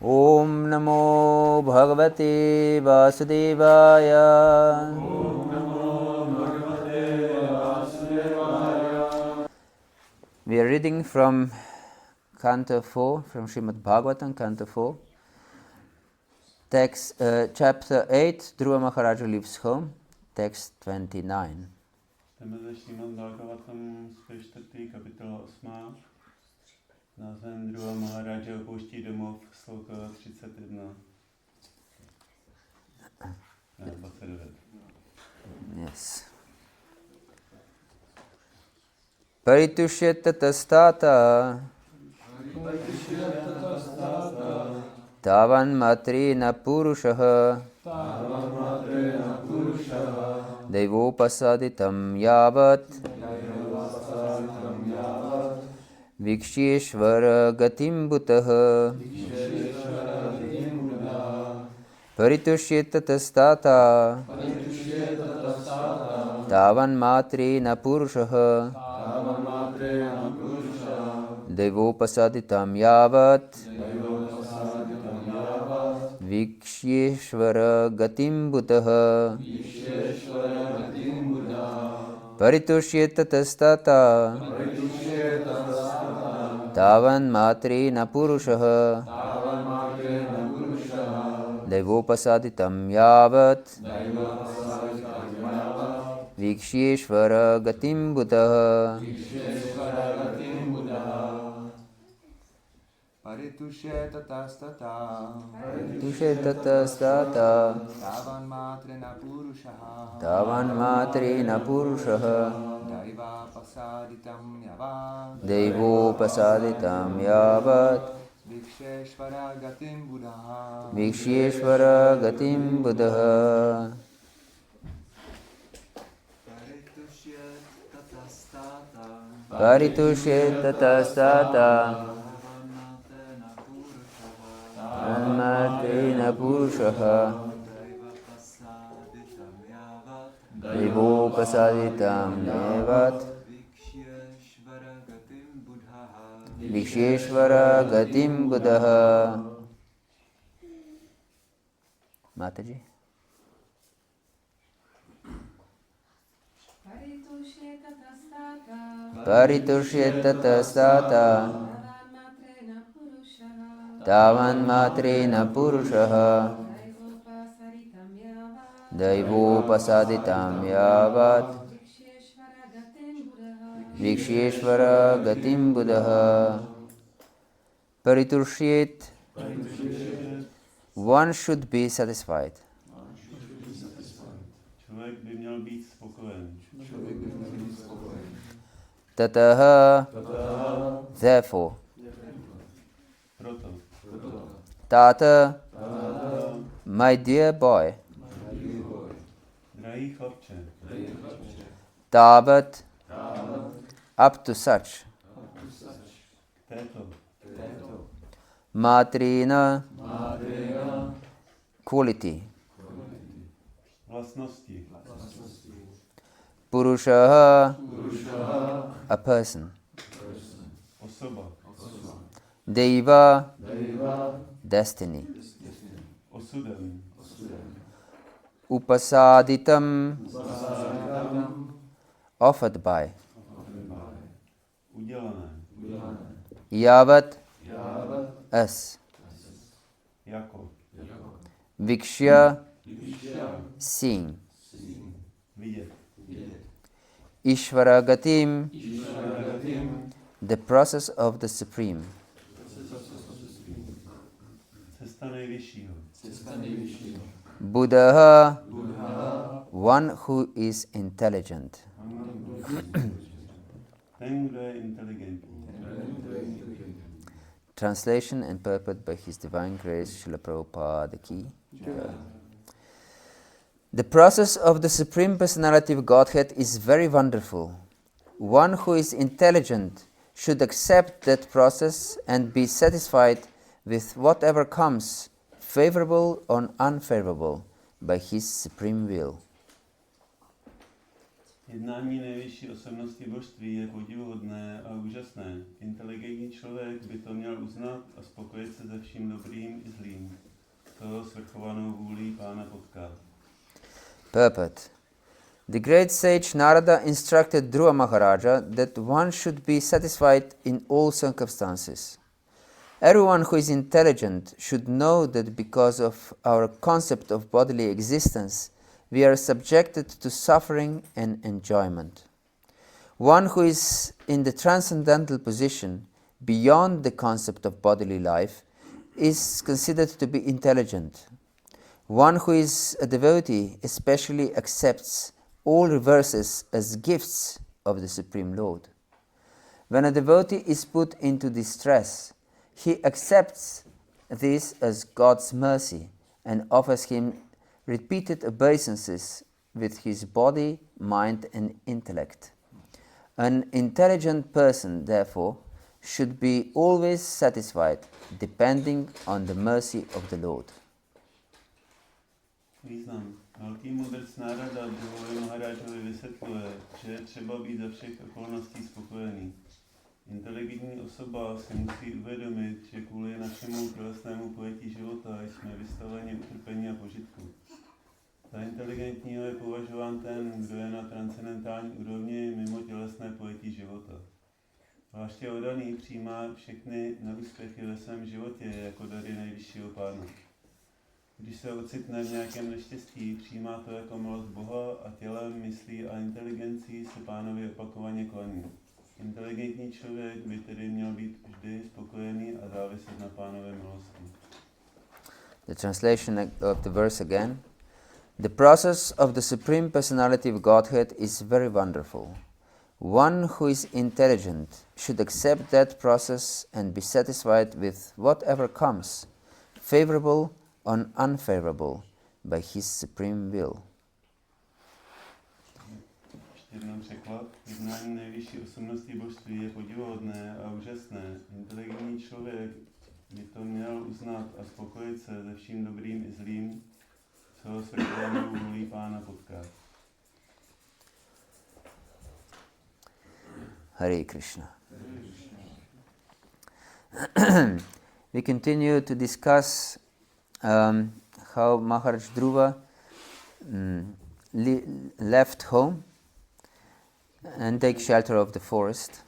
Om Namo Bhagavate Vasudevaya. Om Namo Bhagavate Vasudevaya. We are reading from Canto 4, from Srimad Bhagavatam, Canto 4. Text, chapter 8, Dhruva Maharaja leaves home, text 29. Jdeme ze Srimad Bhagavatam z 4. kapitola 8. Názvem Dhruva Maharaja opouští domov, sloka 31. Ne, 29. Yes. Paritushyet tatastata tavan matrena purushaha devopasaditam yavat viksheshvara gatim bhutah. Paritushyet tatastata tavan matrena purushaha devopasaditam yavat viksheshvara gatim bhutah. Paritushyet tatastata tavan matrena purushaha devopasaditam yavat viksheshvara gatim bhutah. Paritushyet tatastata tavan matrena purushaha devopasaditam yavat viksheshvara gatim buddha. viksheshvara gatim bhutah. Paritushyet tatastata Anmatena Purushaha Devopasaditam Nevat Viksheshvara Gatim Buddha. Mataji. Paritushyet tatastata tavan matrena purushaha daivopasaditam yavat viksheshvara gatim buddha. Paritushyet, one should be satisfied. Člověk by měl být spokojen. Tataha, therefore. Proto. Tata, my dear boy. Drahý chlapče. Tavat, up to such. Této. Matrina, quality. Vlastnosti. Purushaha, a person. Osoba. Deva, destiny. Osudem. Upasaditam, offered by. Udělané. Yavat, us. Jako. Vikshya, seeing. Vidět. Ishvaragatim, the process of the Supreme. Cesta nejvyššího. Buddha, one who is intelligent. Ten, kdo je inteligentní. Translation and purport by His Divine Grace, Srila Prabhupada Ki. The process of the Supreme Personality of Godhead is very wonderful. One who is intelligent should accept that process and be satisfied with whatever comes, favorable or unfavorable, by His Supreme Will. Jednání nejvyšší osobnosti božství je podivuhodné a úžasné. Inteligentní člověk by to měl uznat a spokojit se se vším dobrým i zlým. To svrchovanou vůlí Pána potká. Purport. The great sage Narada instructed Dhruva Maharaja that one should be satisfied in all circumstances. Everyone who is intelligent should know that because of our concept of bodily existence, we are subjected to suffering and enjoyment. One who is in the transcendental position, beyond the concept of bodily life, is considered to be intelligent. One who is a devotee especially accepts all reverses as gifts of the Supreme Lord. When a devotee is put into distress, he accepts this as God's mercy and offers him repeated obeisances with his body, mind and intellect. An intelligent person, therefore, should be always satisfied, depending on the mercy of the Lord. Význam. Velký mudrc Narada Dhruvovi Maharážovi vysvětluje, že je třeba být za všech okolností spokojený. Inteligentní osoba si musí uvědomit, že kvůli našemu tělesnému pojetí života jsme vystaveni utrpení a požitku. Za inteligentního je považován ten, kdo je na transcendentální úrovni mimo tělesné pojetí života. Zvláště oddaný přijímá všechny neúspěchy ve svém životě jako dary nejvyššího Pána. Když se ocitne v nějakém neštěstí, přijímá to jako milost Boha a tělem, myslí a inteligencí se Pánovi opakovaně klaní. Inteligentní člověk by tedy měl být vždy spokojený a záviset na Pánově milosti. The translation of the verse again. The process of the Supreme Personality of Godhead is very wonderful. One who is intelligent should accept that process and be satisfied with whatever comes, favorable or unfavorable, by his supreme will. Ještě jednou překlad. Jednání nejvyšší osobnosti božství je podivuhodné a úžasné. Inteligentní člověk by to měl uznat a spokojit se se vším dobrým i zlým, co svrchovanou vůlí Pána potká. Hare Krishna. We continue to discuss how Maharaj Dhruva left home and take shelter of the forest.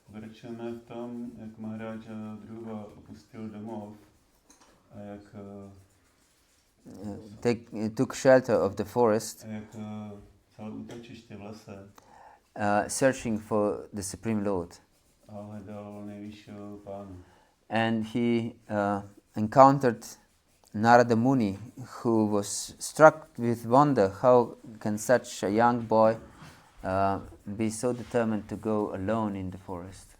Pokračujeme v tom, jak Maharaja Dhruva opustil domov a jak took shelter of the forest, a jak vzal útočiště v lese searching for the Supreme Lord. a hledal nejvyššího Pána. And he encountered Narada Muni, who was struck with wonder how can such a young boy be so determined to go alone in the forest.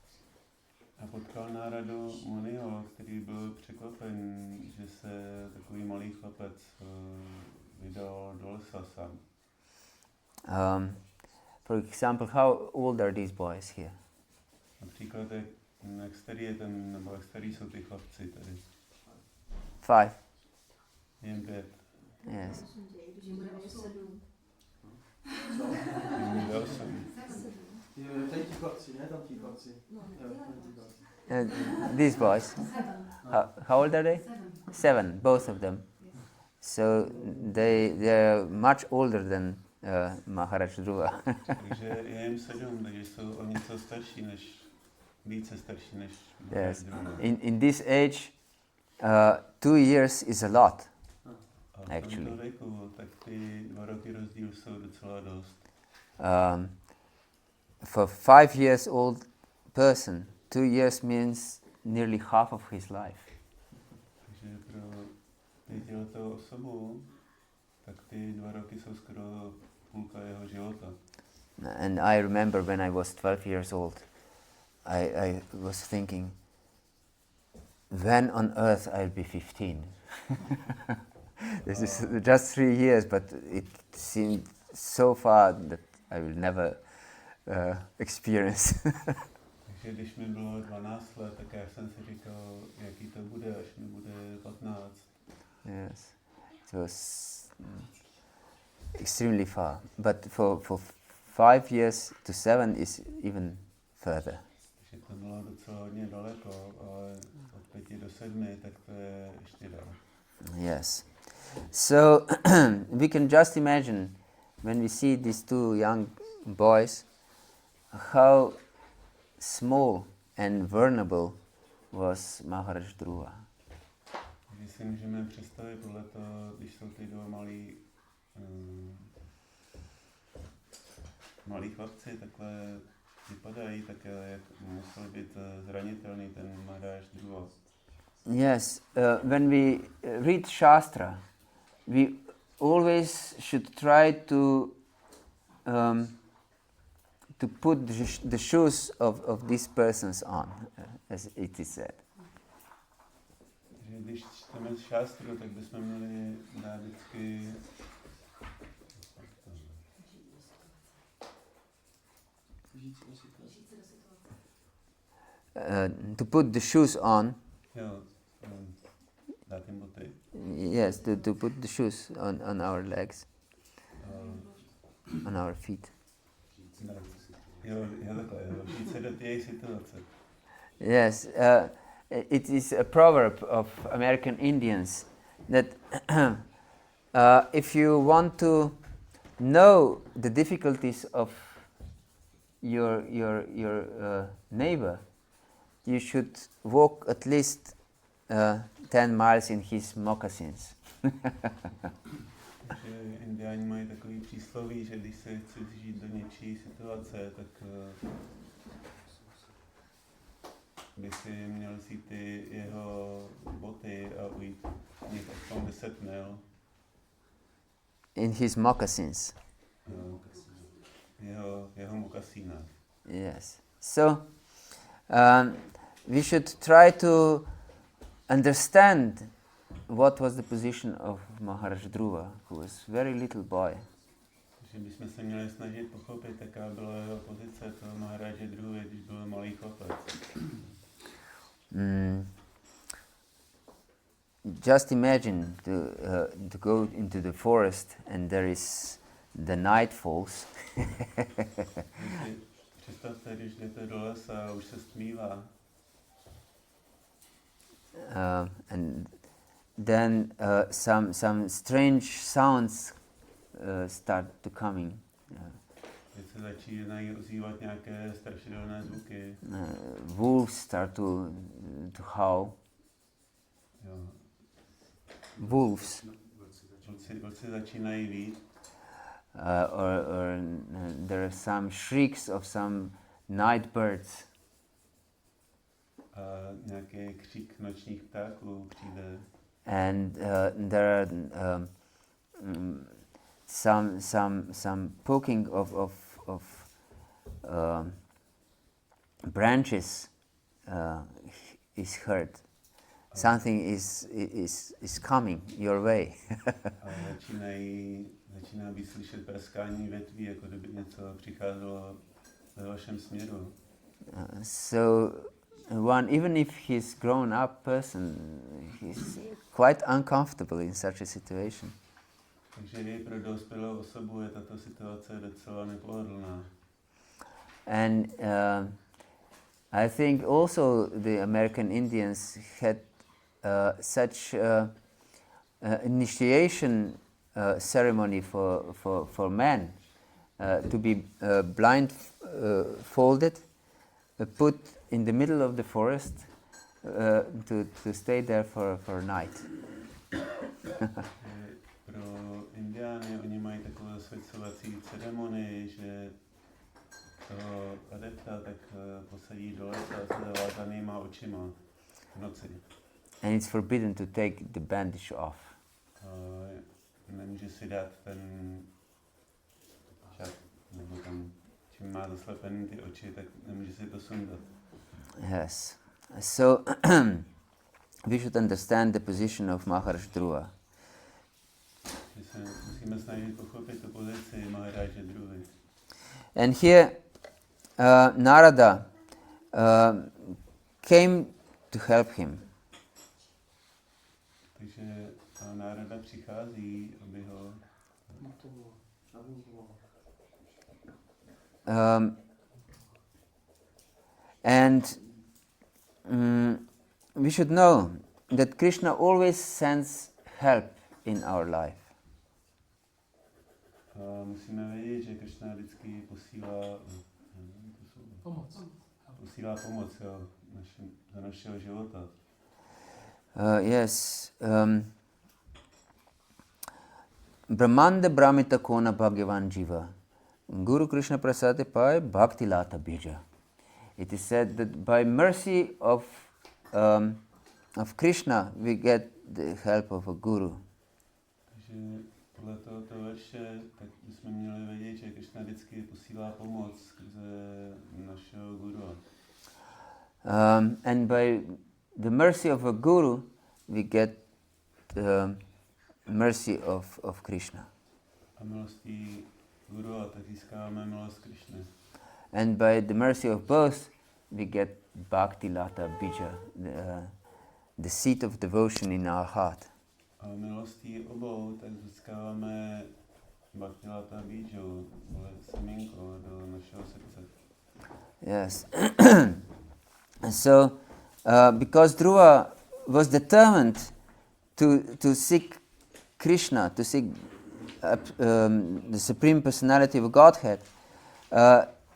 A potkal Naradu Muniho, který byl překvapen, že se takový malý chlapec vydal do lesa sám. For example, how old are these boys here? Například, jak starý je ten, nebo jak starý jsou ty chlapci tady. 5. Jen 5. Yes. Jen 8. Tady ti chlapci, ne tam ti chlapci. These boys. How old are they? 7, both of them. So they are much older than Maharaj Dhruva. Takže je jim 7, takže jsou o něco starší než, více starší než Yes. Dhruva. In this age, 2 years is a lot. A v Actually. tomto věku, tak ty 2 roky rozdíl jsou docela dost. For 5 years old person, 2 years means nearly half of his life. Takže pro 5letou osobu, tak ty 2 roky jsou skoro půlka jeho života. And I remember when I was 12 years old, I was thinking, when on earth I'll be 15? This is just 3 years, but it seemed so far that I will never experience. Takže když mi bylo 12 let, tak já jsem si říkal, jaký to bude, až mi bude 15. Yes, it was extremely far. But for 5 years to 7 is even further. Takže to bylo docela hodně daleko, ale od 5 do 7, tak to je ještě dál. Yes. So we can just imagine when we see these two young boys how small and vulnerable was Maharaj Dhruva. Takže si můžeme představit podle toho, když jsou ty dva malí chlapci, takhle vypadají, tak jak musel být zranitelný ten Maharaj Dhruva. Yes, when we read Shastra, we always should try to put the shoes of these persons on, as it is said. Takže když čteme šástru, tak bychom měli dát vždycky to put the shoes on. jo, dát jim boty. Yes, to put the shoes on our legs, on our feet. Jo, takhle, vžít se do té situace. Yes, it is a proverb of American Indians that if you want to know the difficulties of your neighbor, you should walk at least 10 miles in his moccasins. Takže indiáni mají takový přísloví, že když se chci vžít do něčí situace, tak by si měl si ty jeho boty a ujít někde aspoň 10 mil. In his moccasins. Jeho mokasínách. Yes. So we should try to understand what was the position of Maharaj Dhruva, who was a very little boy. Takže bychom se měli snažit pochopit, jaká byla jeho pozice toho Maharaje Dhruvy, když byl malý chlapec. Just imagine to go into the forest and there is the night falls. Představte, když jdete do lesa a už se stmívá. And then some strange sounds start to coming. Teď se začínají ozývat nějaké strašidelné zvuky. Wolves start to howl. Jo. Wolves. Vlci začínají vít. Or there are some shrieks of some night birds. A nějaký křik nočních ptáků přijde. And there are some poking of branches is heard. Something is coming your way. A začíná být slyšet praskání větví, jako kdyby něco přicházelo ve vašem směru. So one, even if he's grown up person, he's quite uncomfortable in such a situation. Takže i pro dospělou osobu je tato situace docela nepohodlná. And I think also the American Indians had such initiation ceremony for men to be blindfolded, put in the middle of the forest to stay there for a night. Pro Indiány oni mají takové osvěcovací ceremonii, že toho adepta tak posadí do lesa s zavázanýma očima v noci. And it's forbidden to take the bandage off. Nemůže si dát ten šat, nebo tam, čím má zaslepený ty oči, tak nemůže si to sundat. Yes. So we should understand the position of Maharaj Dhruva. Musíme snažit pochopit tu pozici Maharaje Dhruvy. And here Narada came to help him. Takže Narada přichází, aby ho And we should know that Krishna always sends help in our life. Musíme vědět, že Krišna vždycky posílá pomoc za našeho života. Yes. Brahmanda Brahmita Kona Bhagavan Jiva. Guru Krishna Prasade Pai Bhakti Lata Bija. It is said that by mercy of Krishna we get the help of a guru. Takže podle tohoto verše tak bychom měli vědět, že Krishna vždycky posílá pomoc skrze našeho guru. And by the mercy of a guru we get mercy of Krishna. A milostí guru tak získáváme milost Krishny. And by the mercy of both we get Bhakti Lata Bija, the seat of devotion in our heart. A milostí obou tak získáváme Bhakti Lata Biju, semínko do našeho srdce. Yes. So, because Dhruva was determined to seek Krishna, to seek the Supreme Personality of Godhead,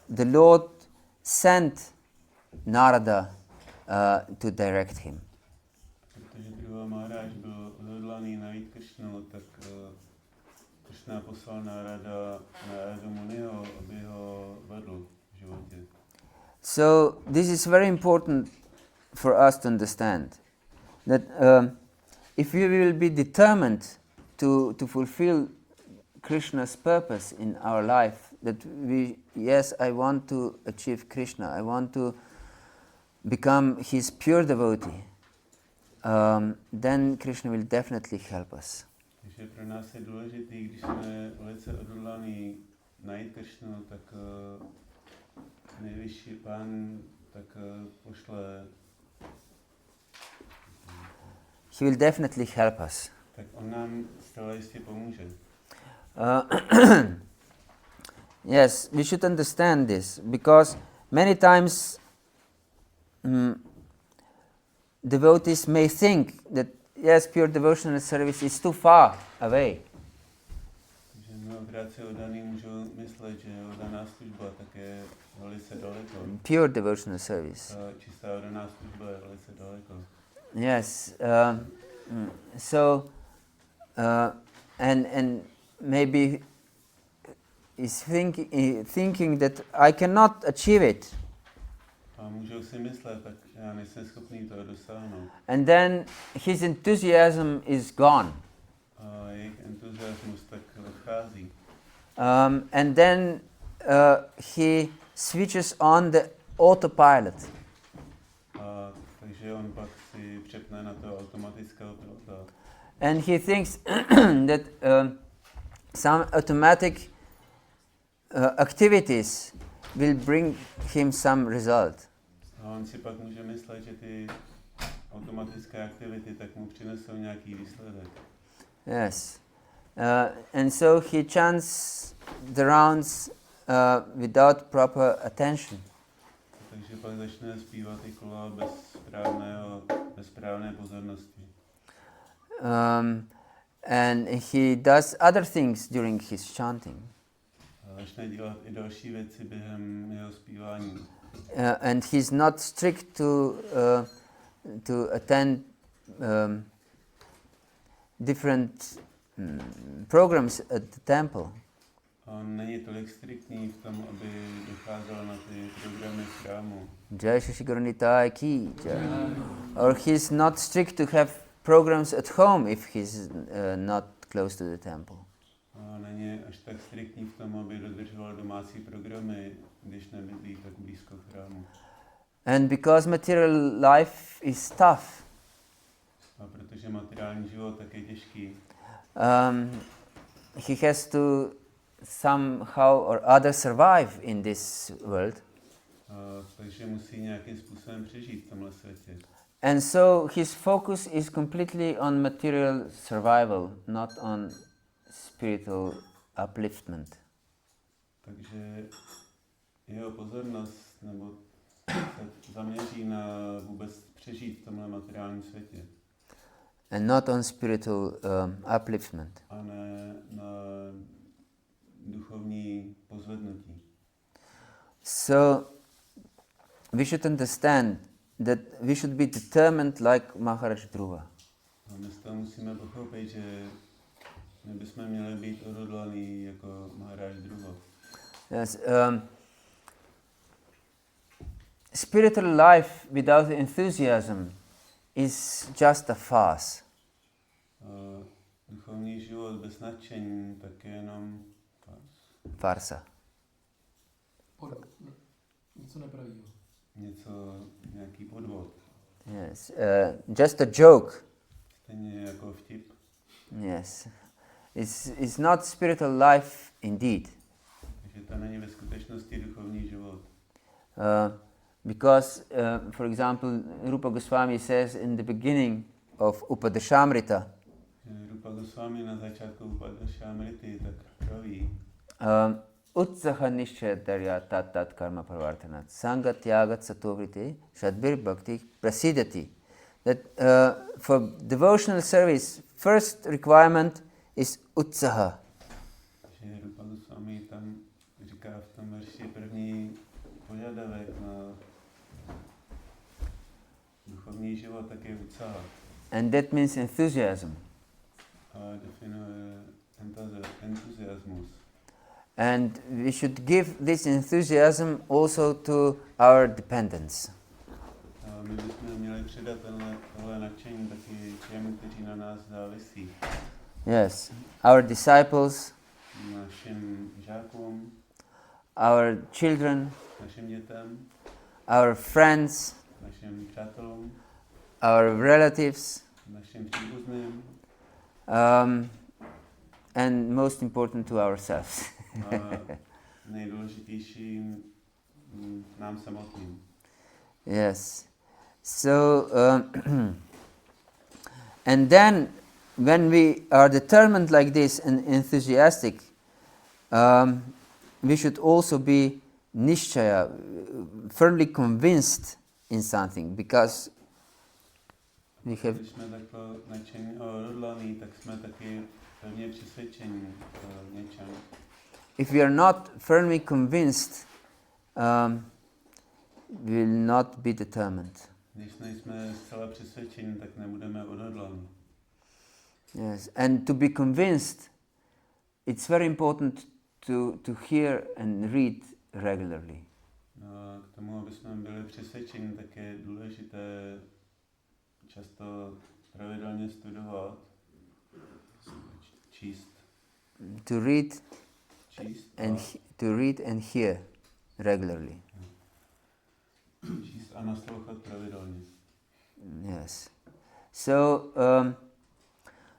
the Lord sent Narada to direct him. Protože Dhruva Maharaj byl odhodlaný najít Krišnu, tak Krišna poslal Naradu Muniho, aby ho vedl v životě. So this is very important for us to understand that if we will be determined to fulfill Krishna's purpose in our life, that I want to achieve Krishna, I want to become his pure devotee, then Krishna will definitely help us. Takže pro nás je důležité, když jsme velice odhodlaní najít Krišnu, tak nejvyšší pán tak pošle. He will definitely help us. Tak on nám zcela jistě pomůže. Yes, we should understand this because many times devotees may think that yes, pure devotional service is too far away. Takže mnohokrát si oddaný můžou myslet, že oddaná služba tak je velice daleko. Pure devotional service. Čistá oddaná služba je velice daleko. Yes. And maybe is thinking that I cannot achieve it. A můžou si myslet, tak já nejsem schopný toho dosáhnout. And then his enthusiasm is gone. A jejich entuziasmus tak odchází. And then he switches on the autopilot. Takže on pak si přepne na to automatického pilota. And he thinks that some automatic activities will bring him some result. A on si pak může myslet, že ty automatické aktivity tak mu přinesou nějaký výsledek. Yes. And so he chants the rounds without proper attention. Takže pak začne zpívat ty kola bez správné pozornosti. And he does other things during his chanting. A začne dělat i další věci během jeho zpívání. And he's not strict to attend different programs at the temple. On není tolik striktní v tom, aby docházel na ty programy v chrámu. Jai Shri Guru Nitai ki jai. Or he's not strict to have programs at home if he's not close to the temple. A není až tak striktní v tom, aby dodržoval domácí programy, když nebydlí tak blízko chrámu. And because material life is tough, A protože materiální život tak je těžký, he has to somehow or other survive in this world. Takže musí nějakým způsobem přežít v tomhle světě. And so his focus is completely on material survival, not on spiritual upliftment. Takže jeho pozornost nebo se zaměří na vůbec přežít v tomhle materiálním světě. And not on spiritual upliftment. A ne na duchovní pozvednutí. So we should understand that we should be determined like Maharaj Dhruva. A my to musíme pochopit, že my bychom měli být odhodlaný jako Maharaj Dhruva. Yes, spiritual life without enthusiasm is just a farce. Duchovní život bez nadšení tak je jenom Farsa. Něco nepravýho. Nějaký podvod. Yes, just a joke. Stejně jako vtip. Yes, it's not spiritual life indeed. Takže to není ve skutečnosti duchovní život. Because, for example, Rupa Goswami says in the beginning of Upadeshamrita, Rupa Goswami na začátku Upadeshamrity tak praví, Utsaha nishchayatarya tat karma pravartanat sangat yagat satovriti shadbir bhakti prasidati. That for devotional service, first requirement is utsaha. Že Rupa Goswami tam říká v tom verši první požadavek na duchovní život, tak je utsaha. And that means enthusiasm. A definuje entuziasmus. And we should give this enthusiasm also to our dependents. A my bychom měli předat tohle nadšení taky těm, kteří na nás závisí. Yes, our disciples, Našim žákům, our children, našim dětem, our friends, našim přátelům, our relatives, našim příbuzným and most important to ourselves. a nejdůležitějším nám samotným. Yes. So, and then when we are determined like this and enthusiastic, we should also be nishchaya, firmly convinced in something, because we have. Když jsme takhle nadšení a odhodlaní, tak jsme taky pevně přesvědčení v něčem. If we are not firmly convinced, we will not be determined. Když nejsme zcela přesvědčení, tak nebudeme odhodlaní. Yes, and to be convinced, it's very important to hear and read regularly. A k tomu, aby jsme byli přesvědčeni, tak je důležité často pravidelně studovat, číst. To read Číst and to read and hear regularly. Číst a naslouchat pravidelně. Yes. So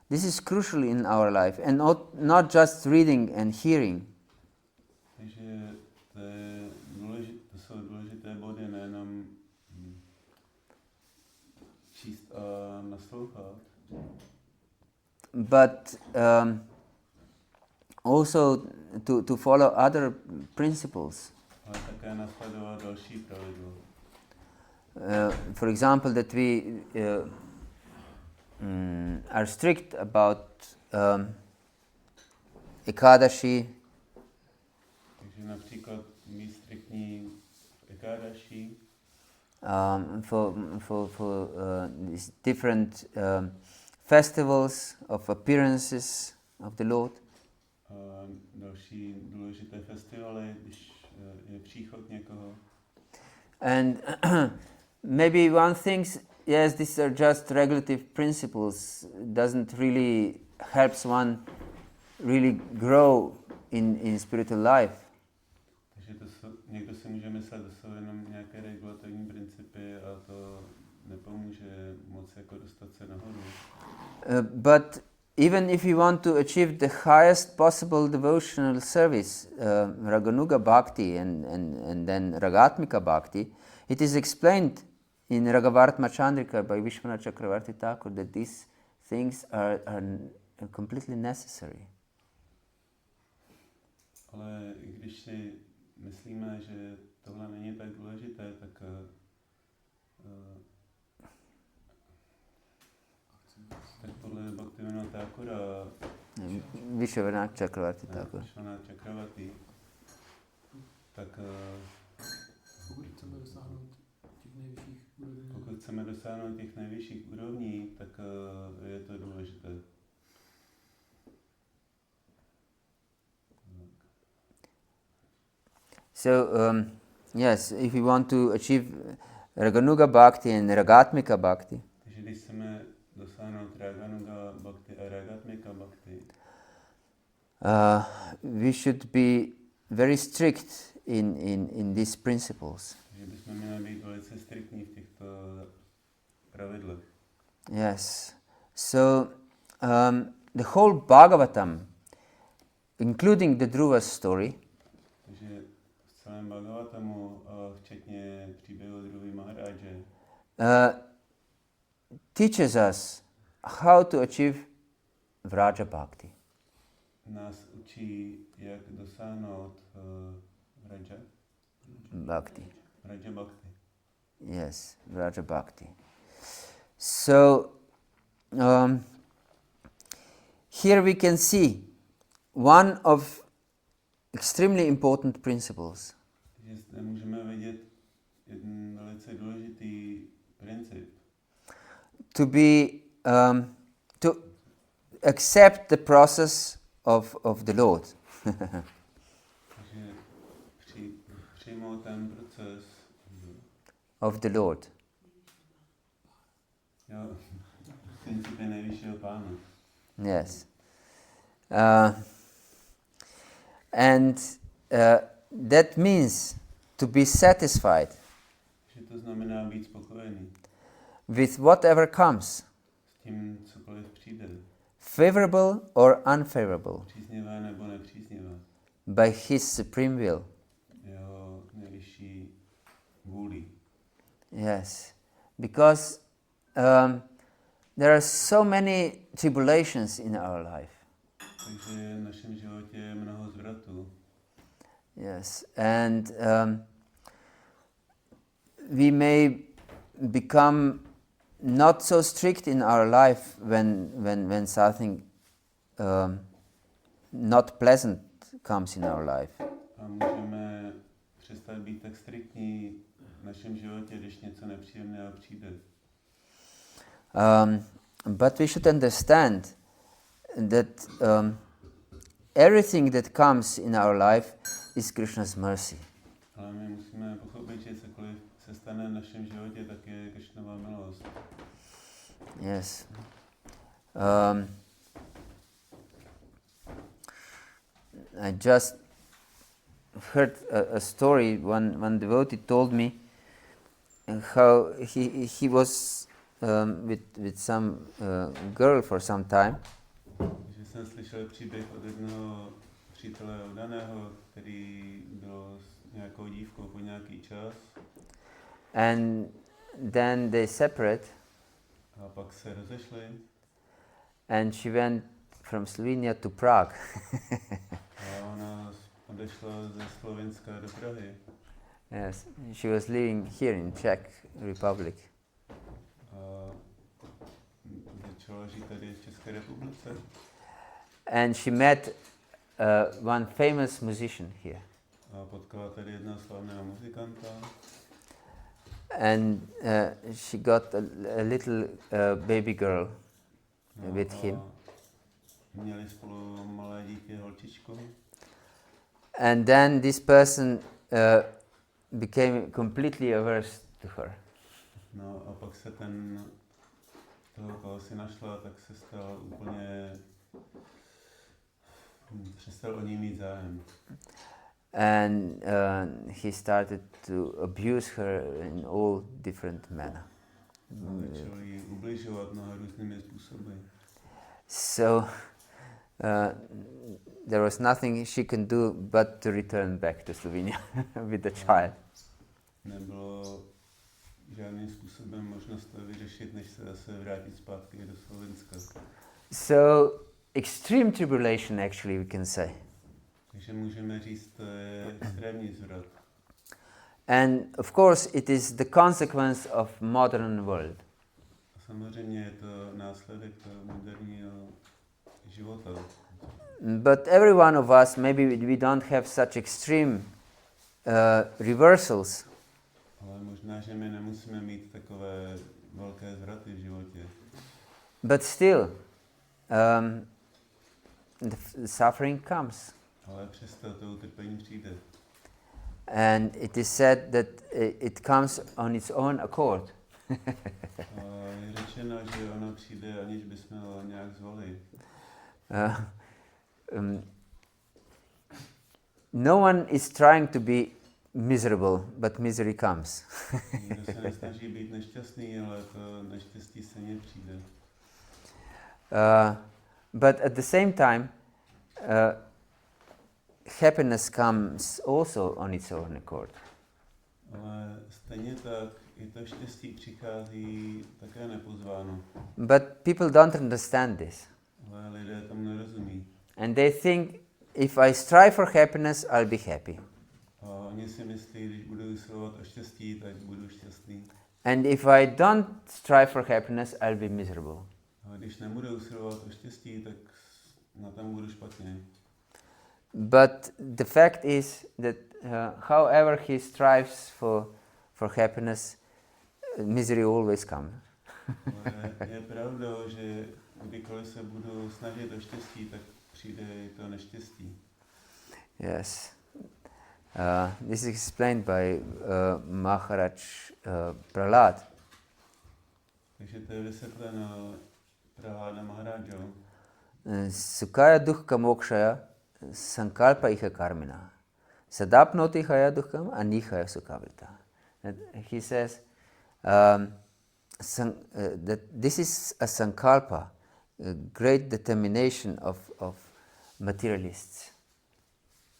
this is crucial in our life, and not just reading and hearing. Takže to jsou důležité body, nejenom číst a naslouchat, but also to follow other principles. ale také nasledovat další pravidlo. For example, that we are strict about Ekadashi, Takže například být striktní v Ekadashi, for these different festivals of appearances of the Lord. a další důležité festivaly, když je příchod někoho. And maybe one thinks, yes, these are just regulative principles, doesn't really helps one really grow in spiritual life. Takže někdo si může myslet, že jsou jenom nějaké regulativní principy a to nepomůže moc jako dostat se nahoru. But even if you want to achieve the highest possible devotional service, Raganuga Bhakti and then Ragatmika Bhakti, it is explained in Ragavartma Chandrika by Vishwanath Chakravarti Thakur that these things are completely necessary. Ale když si myslíme, že tohle není tak důležité, tak podle Bhakti-yoga Vishwanath Chakravarti Thakur. Vishwanath Chakravarti, tak pokud chceme dosáhnout těch nejvyšších úrovní, tak je to důležité. So, yes, if we want to achieve Raganuga Bhakti and Ragatmika Bhakti, takže když chceme dosáhnout Raganuga Bhakti a Ragatmika Bhakti, we should be very strict in these principles. že bychom měli být velice striktní v těchto pravidlech. Yes. So, the whole Bhagavatam, including the Dhruva story, Takže v celém Bhagavatamu, včetně příběhu Dhruvy Maharáže, teaches us how to achieve Vraja Bhakti. nás učí, jak dosáhnout Vraja Bhakti. Bhakti. Yes, Vraja Bhakti. So, here we can see one of extremely important principles. Takže zde můžeme vidět jeden velice důležitý princip. To accept the process of the Lord. Takže přijmout ten proces of the Lord. Jo, principy nejvyššího pána. Yes. And that means to be satisfied Že to znamená být spokojený with whatever comes, s tím, cokoliv přijde, favorable or unfavorable, příznivé nebo nepříznivé, by His supreme will. jeho nejvyšší vůli. Yes, because there are so many tribulations in our life. Takže v našem životě je mnoho zvratů. Yes, and we may become not so strict in our life when something not pleasant comes in our life. A můžeme přestat být tak striktní v našem životě, když něco nepříjemného přijde. But we should understand that everything that comes in our life is Krishna's mercy. Ale my musíme pochopit, že cokoliv se stane v našem životě, tak je Krišnova milost. Yes. I just heard a story. One devotee told me how he was with some girl for some time. Takže jsem slyšel příběh od jednoho přítele oddaného, který byl s nějakou dívkou po nějaký čas. And then they separate. A pak se rozešli. And she went from Slovenia to Prague. A ona odešla ze Slovenska do Prahy. Yes, she was living here in Czech Republic. A začala žít tady v České republice. And she met one famous musician here. A potkala tady jednoho slavného muzikanta. And she got a little baby girl with him. Měli spolu malé dítě, holčičku. And then this person became completely averse to her. No a pak se toho, koho si našla, tak se stal úplně, přestal o ní mít zájem. And he started to abuse her in all different manner. Začal jí ubližovat mnoha různými způsoby. So there was nothing she can do but to return back to Slovenia with the child. Nebylo žádným způsobem možnost to vyřešit, než se zase vrátit zpátky do Slovenska. So extreme tribulation, actually, we can say. Takže můžeme říct, to je extrémní zvrat. And of course it is the consequence of modern world. A samozřejmě je to následek toho moderního života. But every one of us, maybe we don't have such extreme reversals. Ale možná, že my nemusíme mít takové velké zvraty v životě. But still, the suffering comes. Ale přesto to utrpení přijde. And it is said that it comes on its own accord. A je řečeno, že ona přijde, aniž bychom ho nějak zvali. No one is trying to be miserable, but misery comes. Nikdo se nesnaží být nešťastný, ale to neštěstí se ně přijde. But at the same time, happiness comes also on its own accord. Ale stejně tak i to štěstí přichází také nepozváno. But people don't understand this. Ale lidé tomu nerozumí. And they think, if I strive for happiness, I'll be happy. A oni si myslí, když budu usilovat o štěstí, tak budu šťastný. And if I don't strive for happiness, I'll be miserable. A když nebudu usilovat o štěstí, tak na tom budu špatně. But the fact is that however he strives for happiness, misery always comes. Ale je pravdou, že kdykoliv se budu snažit o štěstí, tak přijde i to neštěstí. Yes. This is explained by Maharaj Prahlad. Takže to je vysvětleno Prahlada Maharajou. Sukhaya dukkha mokshaya sankalpa iha karmina. Sadapnoti haya dukkham anihaya sukhavrita. He says that this is a sankalpa, a great determination of materialists.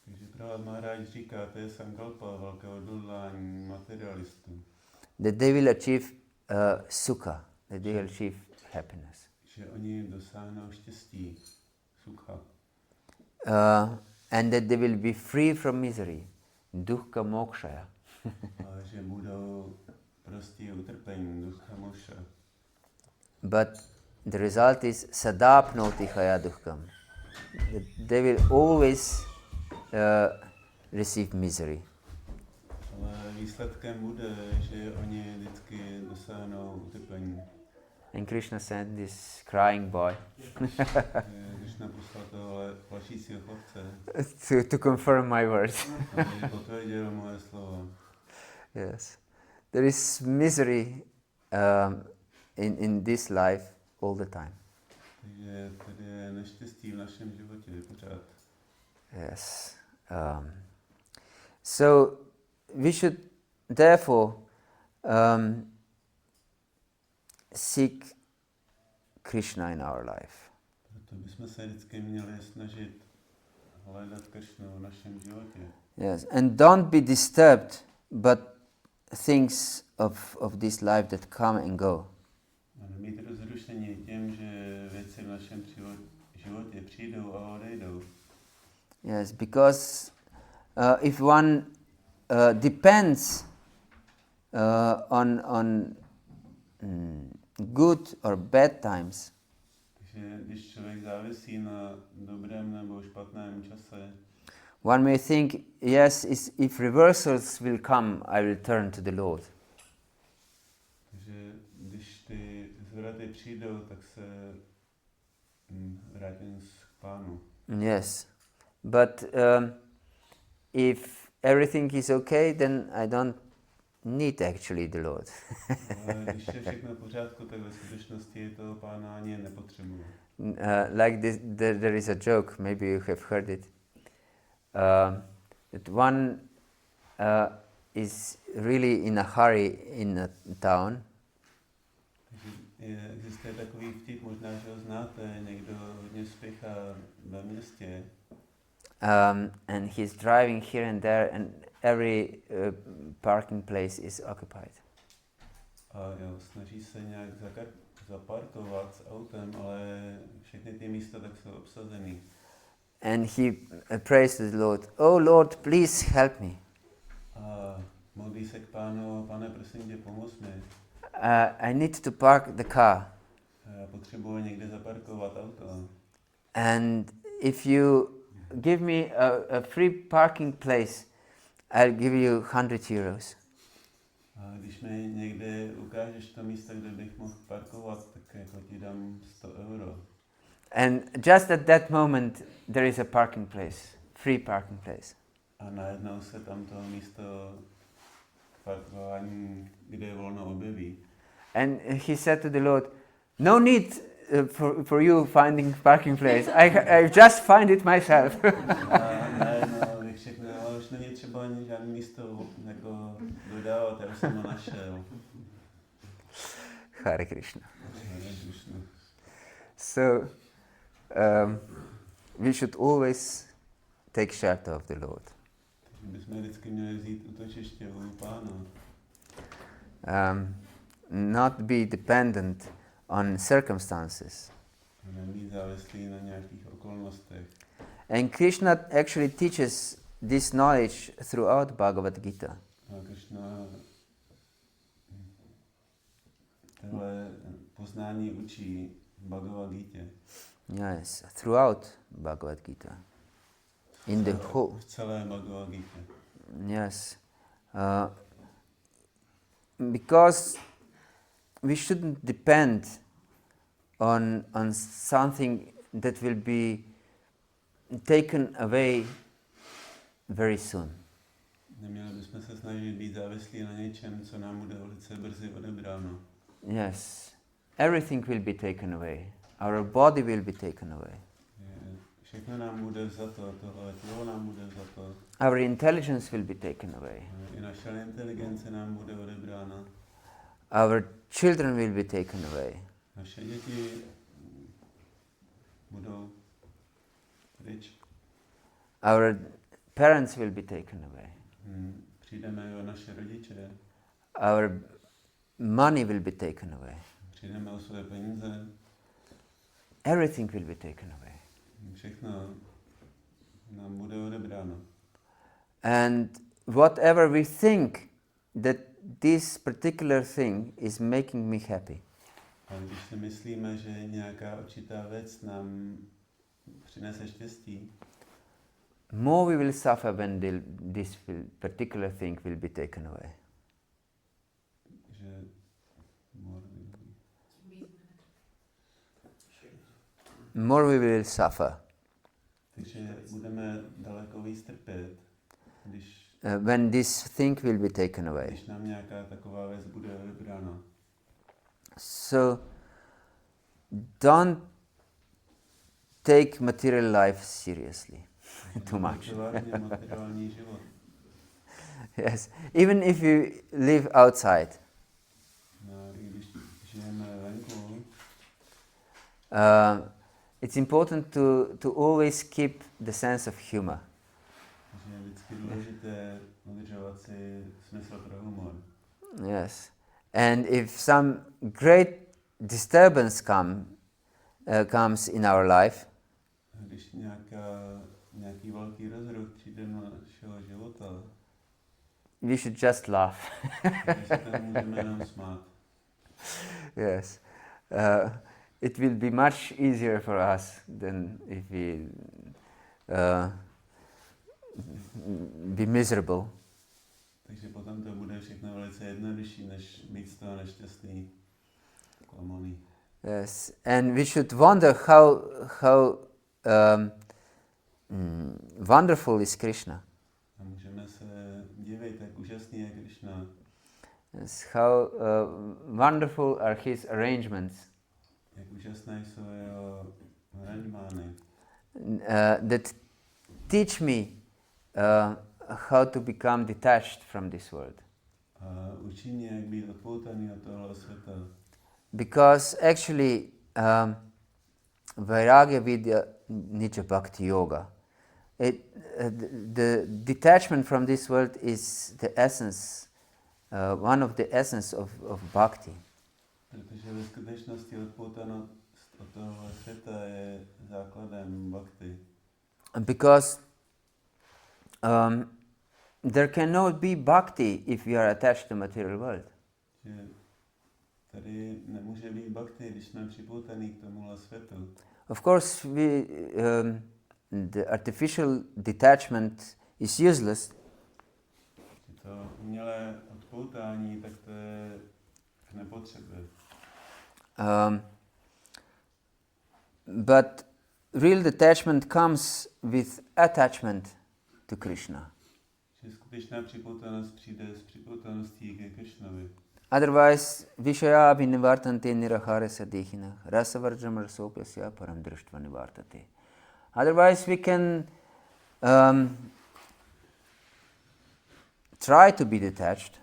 Takže Prahlad Maharaj říká, to je sankalpa, velké odhodlání materialistů. That they will achieve sukha, that they will achieve happiness. Že oni dosáhnou štěstí, sukha. And that they will be free from misery, dukkha mokshaya. A že budou prostí utrpení, dukkha moksha. But the result is sadapnoti haya dukkham. They will always receive misery. Ale výsledkem bude, že oni vždycky dosáhnou utrpení. And Krishna sent this crying boy Krišna poslal tohle plašícího chlapce, to confirm my words. aby potvrdil moje slova. Yes, there is misery in this life all the time. Takže tady je neštěstí v našem životě pořád. Yes. So we should therefore seek Krishna in our life. Proto bychom se vždycky měli snažit hledat Krišnu v našem životě. Yes, and don't be disturbed but things of this life that come and go. A nebýt rozrušení tím, že věci v našem životě přijdou a odejdou. Yes, because if one depends on good or bad times, Takže když člověk závisí na dobrém nebo špatném čase, one may think, yes, if reversals will come, I will turn to the Lord. takže když ty zvraty přijdou, tak se vrátím k Pánu. Yes, but if everything is okay, then I don't need actually the Lord. Ale když je všechno v pořádku, tak ve skutečnosti toho Pána ani nepotřebuji. Like this, there is a joke, maybe you have heard it, that one is really in a hurry in a town. Existuje takový vtip, možná, že ho znáte, někdo hodně spěchá ve městě. And he's driving here and there, and every parking place is occupied. A jo, snaží se nějak zaparkovat s autem, ale všechny ty místa tak jsou obsazený. And he prays to the Lord, "Oh Lord, please help me. A modlí se k Pánu, Pane, prosím tě, pomoz mi. I need to park the car. Potřebuji někde zaparkovat auto. And if you give me a free parking place, I'll give you 100 euros." A když mi někde ukážeš to místo, kde bych mohl parkovat, tak jako ti dám 100 euro. And just at that moment, there is a parking place, free parking place. A najednou se tam to místo parkování, kde je volno, objeví. And he said to the Lord, "No need for you finding parking place. I just find it myself." A najednou bych řekl, ale už není třeba ani žádné místo jako dodávat, já už jsem ho našel. Hare Krishna. Hare Krishna. So we should always take shelter of the Lord. Bychom vždycky měli vzít útočiště u Pána. Not be dependent on circumstances. Nebýt závislý na nějakých okolnostech. And Krishna actually teaches this knowledge throughout Bhagavad-gita. A Krišna tohle poznání učí v Bhagavad-gítě. Yes, throughout Bhagavad-gita. In the whole. V celé Bhagavad-gítě. Yes. Because we shouldn't depend on something that will be taken away very soon. Neměli bychom se snažit být závislí na něčem, co nám bude velice brzy odebráno. Yes. Everything will be taken away. Our body will be taken away. Všechno nám bude vzato, tohle tělo nám bude vzato. Our intelligence will be taken away. I naše inteligence nám bude odebrána. Our children will be taken away. Naše děti budou pryč. Our parents will be taken away. Přijdeme o naše rodiče. Our money will be taken away. Přijdeme o své peníze. Everything will be taken away. Všechno nám bude odebráno. And whatever we think that this particular thing is making me happy, A když si myslíme, že nějaká určitá věc nám přinese štěstí, more we will suffer when this particular thing will be taken away. že More we will suffer takže budeme daleko víc trpět, když when this thing will be taken away. když nám nějaká taková věc bude odebrána. So don't take material life seriously too much. Materiální život. Yes, even if you live outside, No, i když žijeme venku, it's important to always keep the sense of humor. že je vždycky důležité udržovat si smysl pro humor. Yes, and if some great disturbance comes in our life, Když nějaký velký rozruch přijde do našeho života, we should just laugh. takže se tam můžeme jenom smát. Yes, it will be much easier for us than if we be miserable. Takže potom to bude všechno velice jednodušší, než být z toho nešťastný, klamaný. Yes, and we should wonder how wonderful is Krishna. A můžeme se divit, jak úžasný je Krišna. Yes, how wonderful are his arrangements. Jak úžasné jsou jeho aranžmány. That teach me how to become detached from this world. A učí mě, jak být odpoutaný od tohoto světa. Because actually Vairagya Vidya Nitya Bhakti-yoga, the detachment from this world is the essence, one of the essence of bhakti. Protože ve skutečnosti odpoutanost od tohoto světa je základem bhakti. Because there cannot be bhakti if we are attached to material world. Že tady nemůže být bhakti, když jsme připoutaný k tomuhle světu. Of course, the artificial detachment is useless. To umělé odpoutání, tak to je k nepotřebě. But real detachment comes with attachment to Krishna. Že skutečná připoutanost přijde s připoutaností ke Krišnovi. Otherwise, Vishaya Vinivartante Nirahara Sadehina Rasavarjam Rasopyasya Param Drishtva Nivartate. Otherwise, we can try to be detached.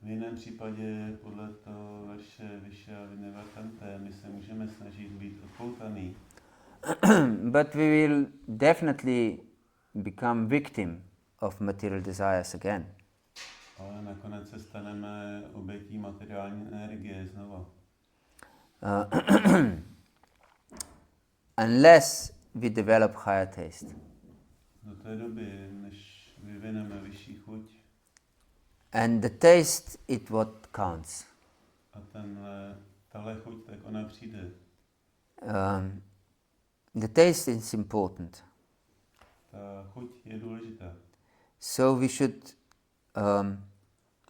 V jiném případě, podle toho verše Vishaya Vinivartante, my se můžeme snažit být odpoutaný. But we will definitely become victim of material desires again. Ale nakonec se staneme obětí materiální energie znova. Unless we develop higher taste. Do té doby, než vyvineme vyšší chuť. And the taste is what counts. A tahle chuť, tak ona přijde. The taste is important. Ta chuť je důležitá. So we should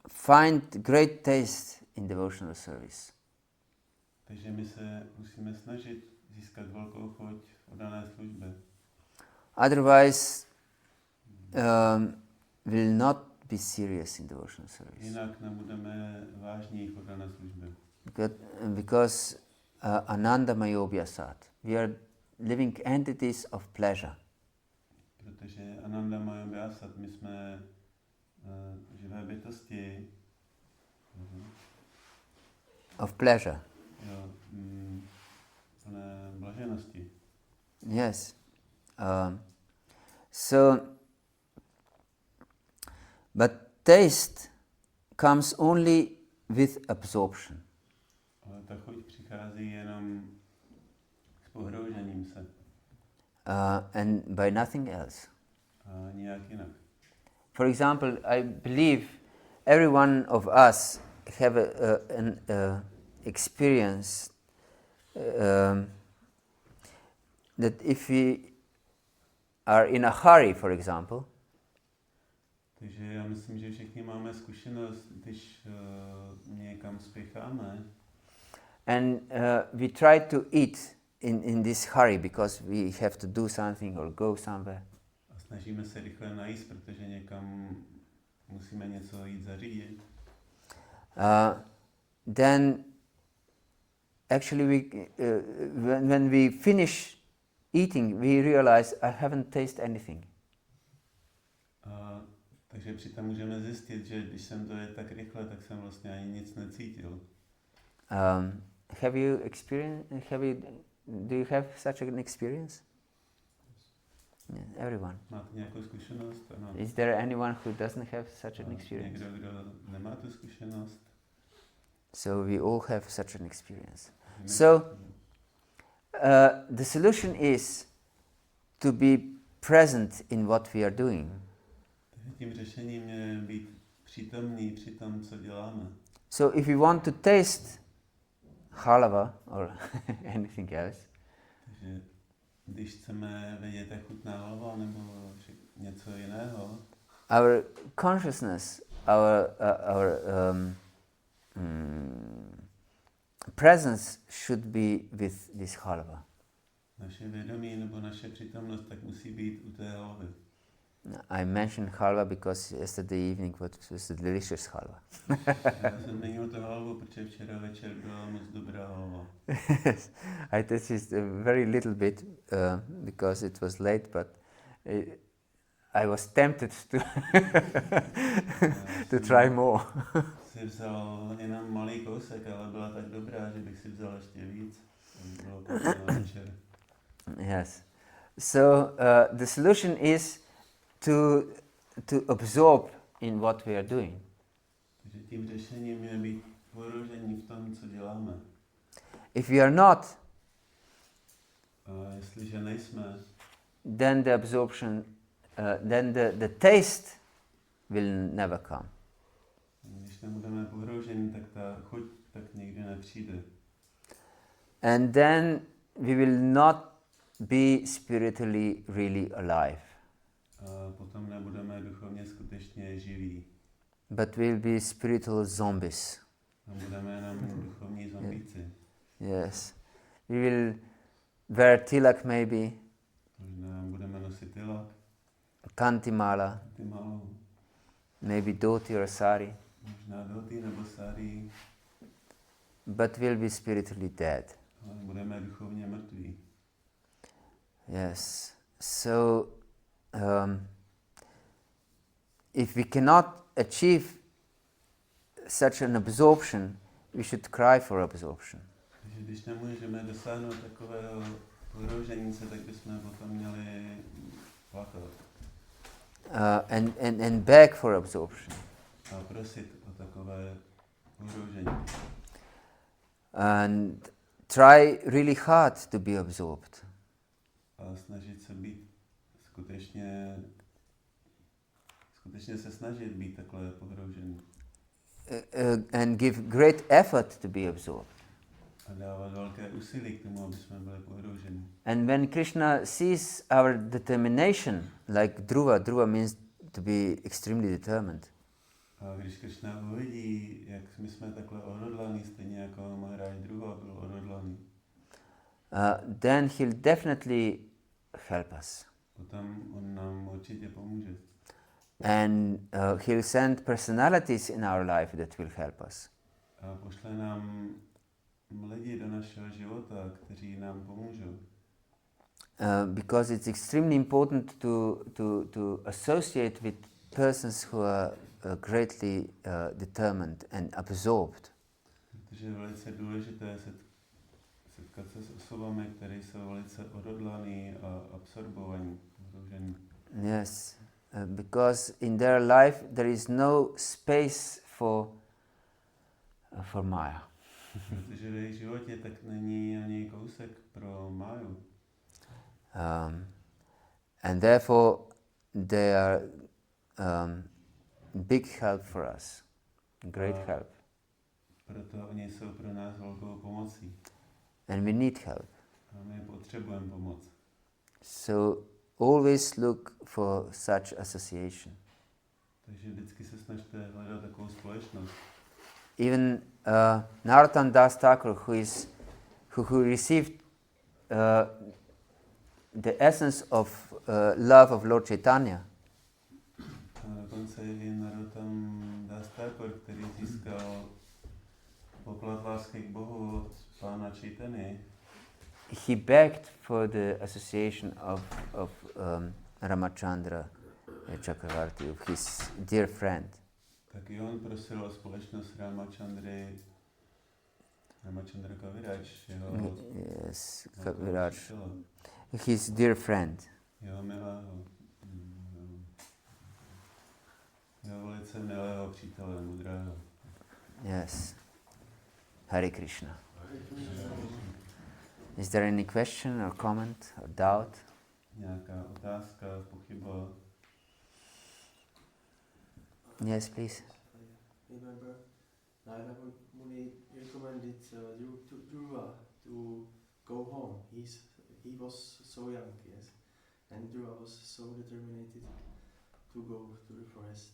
find great taste in devotional service. Takže my se musíme snažit získat velkou chuť v oddané službě. Otherwise, will not be serious in devotional service. Jinak nebudeme vážní v oddané službě. Because Ananda Mayobhyasat, we are living entities of pleasure. Protože Ananda Mayobhyasat, my jsme živé bytosti. Of pleasure. Jo, plné blaženosti. Yes. So, but taste comes only with absorption. Ale ta chuť přichází jenom s pohroužením se. And by nothing else. A nijak jinak. For example, I believe every one of us have an experience that if we are in a hurry, for example, takže já myslím, že všichni máme zkušenost, když někam spěcháme. And we try to eat in this hurry because we have to do something or go somewhere. A snažíme se rychle najíst, protože někam musíme něco jít zařídit. Then actually when we finish eating, we realize I haven't tasted anything. Takže přitom můžeme zjistit, že když jsem to jedl tak rychle, tak jsem vlastně ani nic necítil. Do you have such an experience? Yeah, everyone. Máte nějakou zkušenost? Ano. Is there anyone who doesn't have such an experience? Někdo, kdo nemá tu zkušenost? So we all have such an experience. So the solution is to be present in what we are doing. Tím řešením je být přítomný při tom, co děláme. So if you want to taste halava or anything else, takže když chceme vědět, jak chutná halva nebo něco jiného, our consciousness, our presence should be with this halva. Naše vědomí nebo naše přítomnost tak musí být u té halvy. I mentioned halva because yesterday evening was a delicious halva. Já jsem zmínil tu halvu, protože včera večer byla moc dobrá halva. Yes, I tasted a very little bit because it was late, but I was tempted to try more. Si vzal jenom malý kousek, ale byla tak dobrá, že bych si vzal ještě víc. Bylo na večer. Yes. So the solution is to absorb in what we are doing. Takže tím řešením je být porožení v tom, co děláme. If we are not, a jestliže nejsme, then the absorption, then the taste will never come. Když nebudeme pohrouženi, tak ta chuť tak nikdy nepřijde. And then we will not be spiritually really alive. A potom nebudeme duchovně skutečně živí. But we'll be spiritual zombies. A budeme jenom duchovní zombíci. Yes. We will wear tilak maybe, Možná budeme nosit tilak, kantimala, málo, maybe dhoti or sari, možná dhoty nebo sari, but we'll be spiritually dead. ale budeme duchovně mrtví. Yes. So, if we cannot achieve such an absorption, we should cry for absorption. Takže když nemůžeme dosáhnout takového pohroužení se, tak bychom potom měli plakat And beg for absorption. a prosit o takové pohroužení. And try really hard to be absorbed. A snažit se být skutečně se snažit být takhle pohroužený. And give great effort to be absorbed. A dávat velké úsilí k tomu, aby jsme byli pohrouženi. And when Krishna sees our determination, like Dhruva means to be extremely determined. A když Krišna uvidí, jak my jsme takhle odhodlaní, stejně jako Maharaj Dhruva byl odhodlaný, then he'll definitely help us. potom on nám určitě pomůže. And he'll send personalities in our life that will help us. A pošle nám lidi do našeho života, kteří nám pomůžou. Because it's extremely important to associate with persons who are greatly determined and absorbed. Protože je velice důležité setkat se s osobami, které jsou velice odhodlaný a absorbovaní. Yes, because in their life there is no space for Maya. Protože v jejich životě tak není ani kousek pro máju. And therefore they are big help for us, great help. Proto oni jsou pro nás velkou pomocí. And we need help. A my potřebujeme pomoc. So always look for such association. Takže vždycky se snažte hledat takovou společnost. Even Narottam Das Thakur, who received the essence of love of Lord Chaitanya, A dokonce i Narottam Das Thakur, který získal poklad lásky k Bohu od pána Chaitany, he begged for the association of Ramachandra Chakravarti, of his dear friend. tak i on prosil o společnost Ramachandra Kaviraj, jeho Yes, Kaviraj, his dear friend. jeho milého, jeho velice milého přítele, mudrého. Yes. Hare Krishna. Is there any question or comment or doubt? Nějaká otázka, pochyba? Yes, please. Remember, Narada Muni recommended Dhruva to go home. He was so young, yes, and Dhruva was so determined to go to the forest.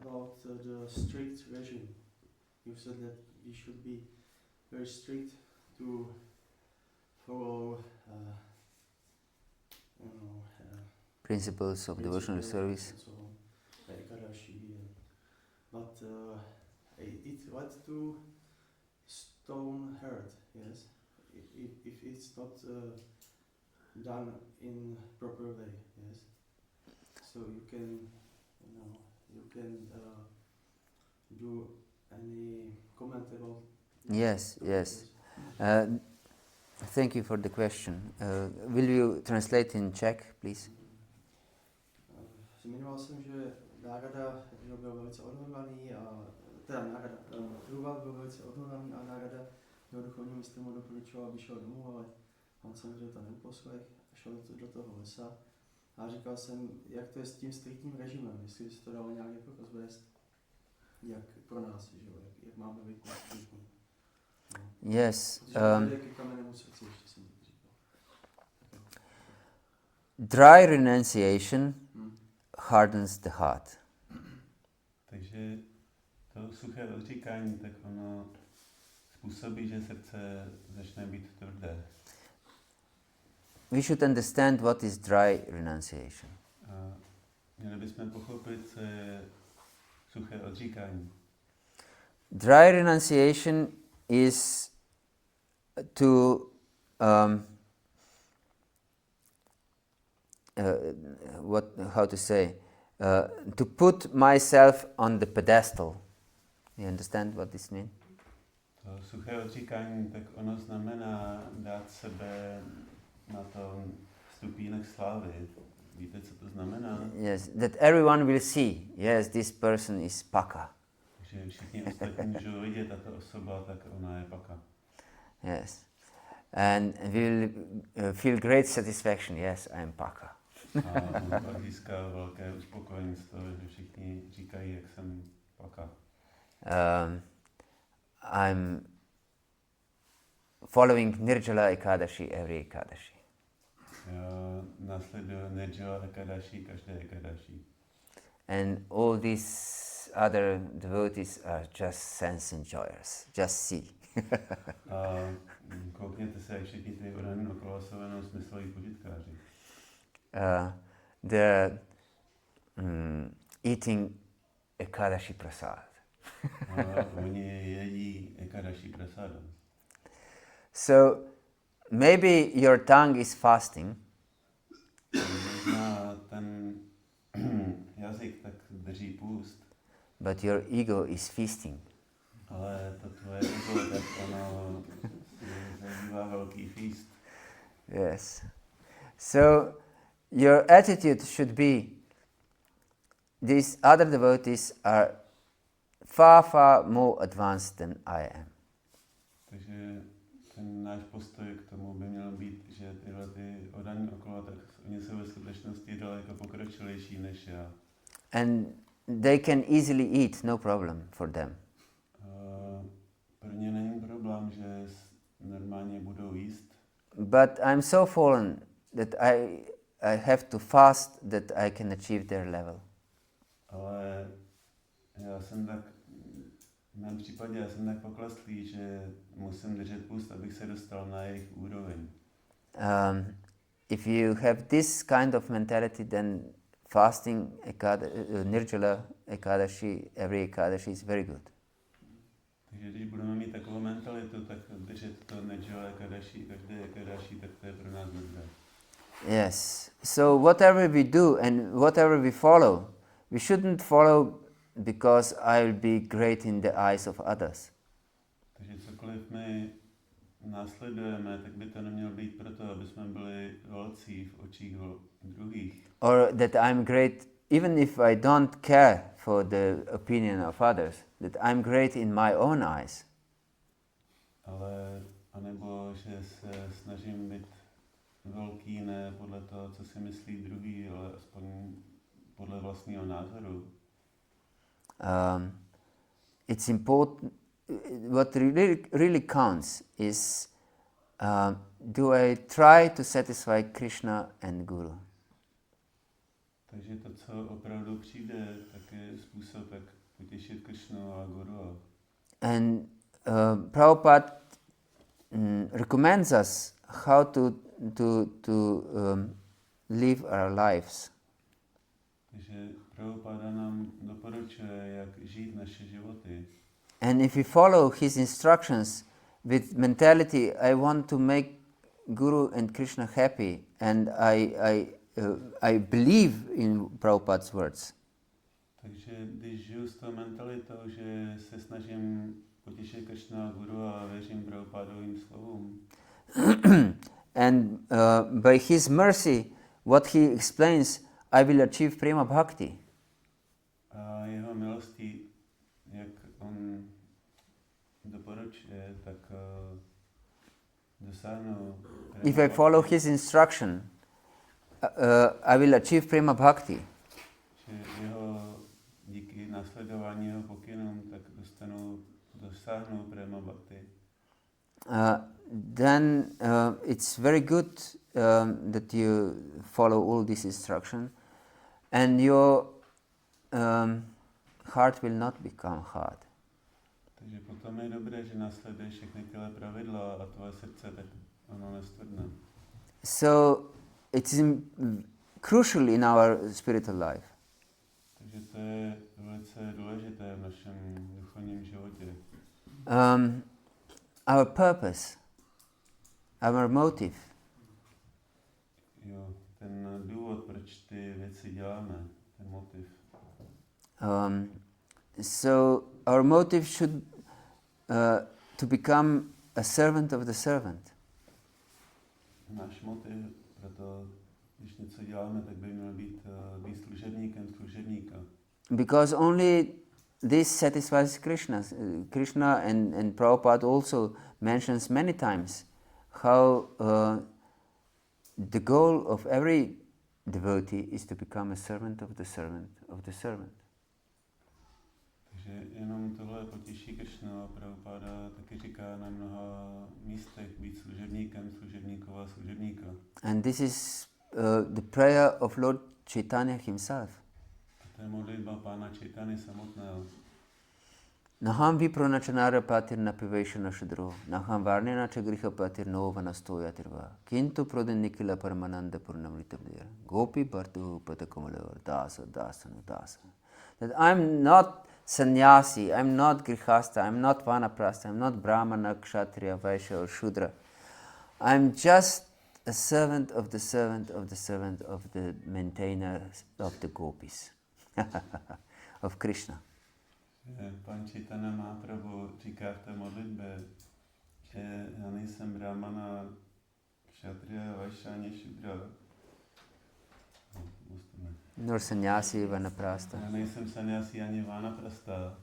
About the strict regime, you said that we should be very strict to follow. Principles of devotional service. So, but it led to stone heart, yes, if it's not done in proper way, yes. So you can do any comment about? Yes. Thank you for the question. Will you translate in Czech, please? Zmiňoval jsem, že Narada byl velice odhodlaný a teda Narada, Průvad byl velice odhodlaný a Nárada jeho duchovní mistr mu doporučoval, aby šel domů, ale on samozřejmě to neuposlech a šel do toho lesa. A říkal jsem, jak to je s tím striktním režimem, jestli by se to dalo nějak jako rozvést, jak pro nás, že jo, jak máme být striktní. No. Yes. Ke kamennému srdci, ještě jsem to říkal. Dry renunciation hardens the heart. Takže to suché odříkání, tak ono způsobí, že srdce začne být tvrdé. We should understand what is dry renunciation. A měli bychom pochopit, co je suché odříkání. Dry renunciation is to how to say, to put myself on the pedestal. You understand what this means? To suché odříkání, tak ono znamená dát sebe na tom stupínek slávy. Víte, co to znamená? Yes, that everyone will see. Yes, this person is paka. Že všichni ostatní můžou vidět, tato osoba, tak ona je paka. Yes, and will feel great satisfaction. Yes, I am paka. A on pak získá velké uspokojení z toho, že všichni říkají, jak jsem paka. I'm following Nirjala Ekadashi every Ekadashi. Já následuji Nirjala Ekadashi každé Ekadashi. And all these other devotees are just sense enjoyers. Just see. A koukněte se, jak všichni ty oddaní okolo jsou jenom smysloví požitkáři. They're eating Ekadashi prasad. A oni jedí Ekadashi prasadam. So maybe your tongue is fasting. Možná ten jazyk tak drží půst. But your ego is feasting. Ale to tvoje ego, tak ono si zažívá velký feast. Yes. So your attitude should be, these other devotees are far, far more advanced than I am. Takže ten náš postoj k tomu by měl být, že tyhle ty oddaní okolo, tak oni jsou ve skutečnosti daleko pokročilejší než já. And they can easily eat, no problem for them. Pro ně není problém, že normálně budou jíst. But I'm so fallen that I have to fast that I can achieve their level. Ale já jsem tak, v mém případě já jsem tak pokleslý, že musím držet půst, abych se dostal na jejich úroveň. If you have this kind of mentality, then fasting Nirjala Ekadashi, every Ekadashi is very good. Takže když budeme mít takovou mentalitu, tak držet to Nirjala Ekadashi, každé Ekadashi, tak to je pro nás dobré. Yes. So whatever we do and whatever we follow, we shouldn't follow because I will be great in the eyes of others. Takže cokoliv my následujeme, tak by to nemělo být proto, aby jsme byli velcí v očích druhých. Or that I'm great, even if I don't care for the opinion of others, that I'm great in my own eyes. Ale, anebo, že se snažím být velký ne podle toho, co si myslí druhý, ale aspoň podle vlastního názoru. It's important, what really counts is, do I try to satisfy Krishna and Guru? Takže to, co opravdu přijde, tak je způsob, jak potěšit Krišnu a Guru. And Prabhupada recommends us how to live our lives. Takže Prabhupada nám doporučuje, jak žít naše životy. And if we follow his instructions with mentality, I want to make Guru and Krishna happy, and I believe in Prabhupada's words. Takže když žiju s tou mentalitou, že se snažím potěšit Krišnu a Guru a věřím Prabhupadovým slovům. And by his mercy, what he explains, I will achieve prema bhakti. A jeho milostí, jak on doporučuje, tak dosáhnu. If I follow his instruction, I will achieve prema bhakti. Díky následování jeho pokynům, tak dosáhnu prema bhakti. Then it's very good that you follow all this instruction, and your heart will not become hard. Takže potom je dobré, že následuješ všechny tyhle pravidla a tvoje srdce tak ono nestvrdne. So it's crucial in our spiritual life. Takže to je velice důležité v našem duchovním životě. Our purpose, our motive. Jo, ten důvod, proč ty věci děláme, ten motiv. So our motive should to become a servant of the servant. Náš motiv, proto když něco děláme, tak by měl být služebníkem služebníka. Because only this satisfies Krishna. Krishna and Prabhupada also mentions many times how the goal of every devotee is to become a servant of the servant of the servant. Takže jenom tohle potěší Krišna a Prabhupada taky říká na mnoha místech být služebníkem služebníkova služebníka. And this is the prayer of Lord Chaitanya himself. To je modlitba Pána Chaitanya samotného. Naham vipronachanara patir napiveshana shudro, naham varnena chagriha patir novana stoyatirva, kintu prodin nikila paramananda purnamritabdir, gopi bhartu patakamalavar, dasa, dasanu, dasa. That I'm not sannyasi, I'm not grihasta, I'm not vanaprastha, I'm not brahmana, kshatriya, vaishya or shudra. I'm just a servant of the servant of the servant of the maintainer of the gopis, of Krishna. Pan Chaitanya Mahaprabhu říká v té modlitbě, že já nejsem brahmana, kshatriya, vaishya ani shudra. Nor sannyasi, vanaprastha. Já nejsem sannyasi ani vanaprastha.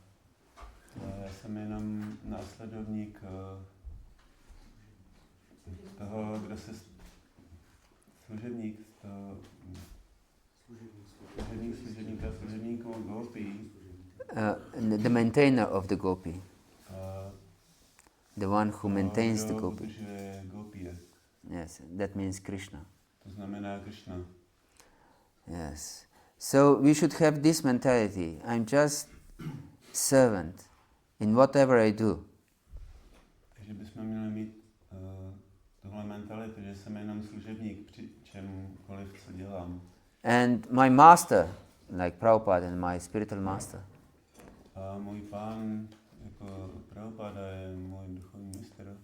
Já jsem jenom následovník toho, kdo se služebníků gopí. The maintainer of the gopi. The one who maintains the gopi. Yes, that means Krishna. To znamená Krishna. Yes. So we should have this mentality. I'm just servant in whatever I do. Takže bychom měli mít tohle mentalitu, že jsem jenom služebník při čemkoliv, co dělám. And my master, like Prabhupada and my spiritual master. A můj pán, jako Prabhupada, je můj duchovní mistr.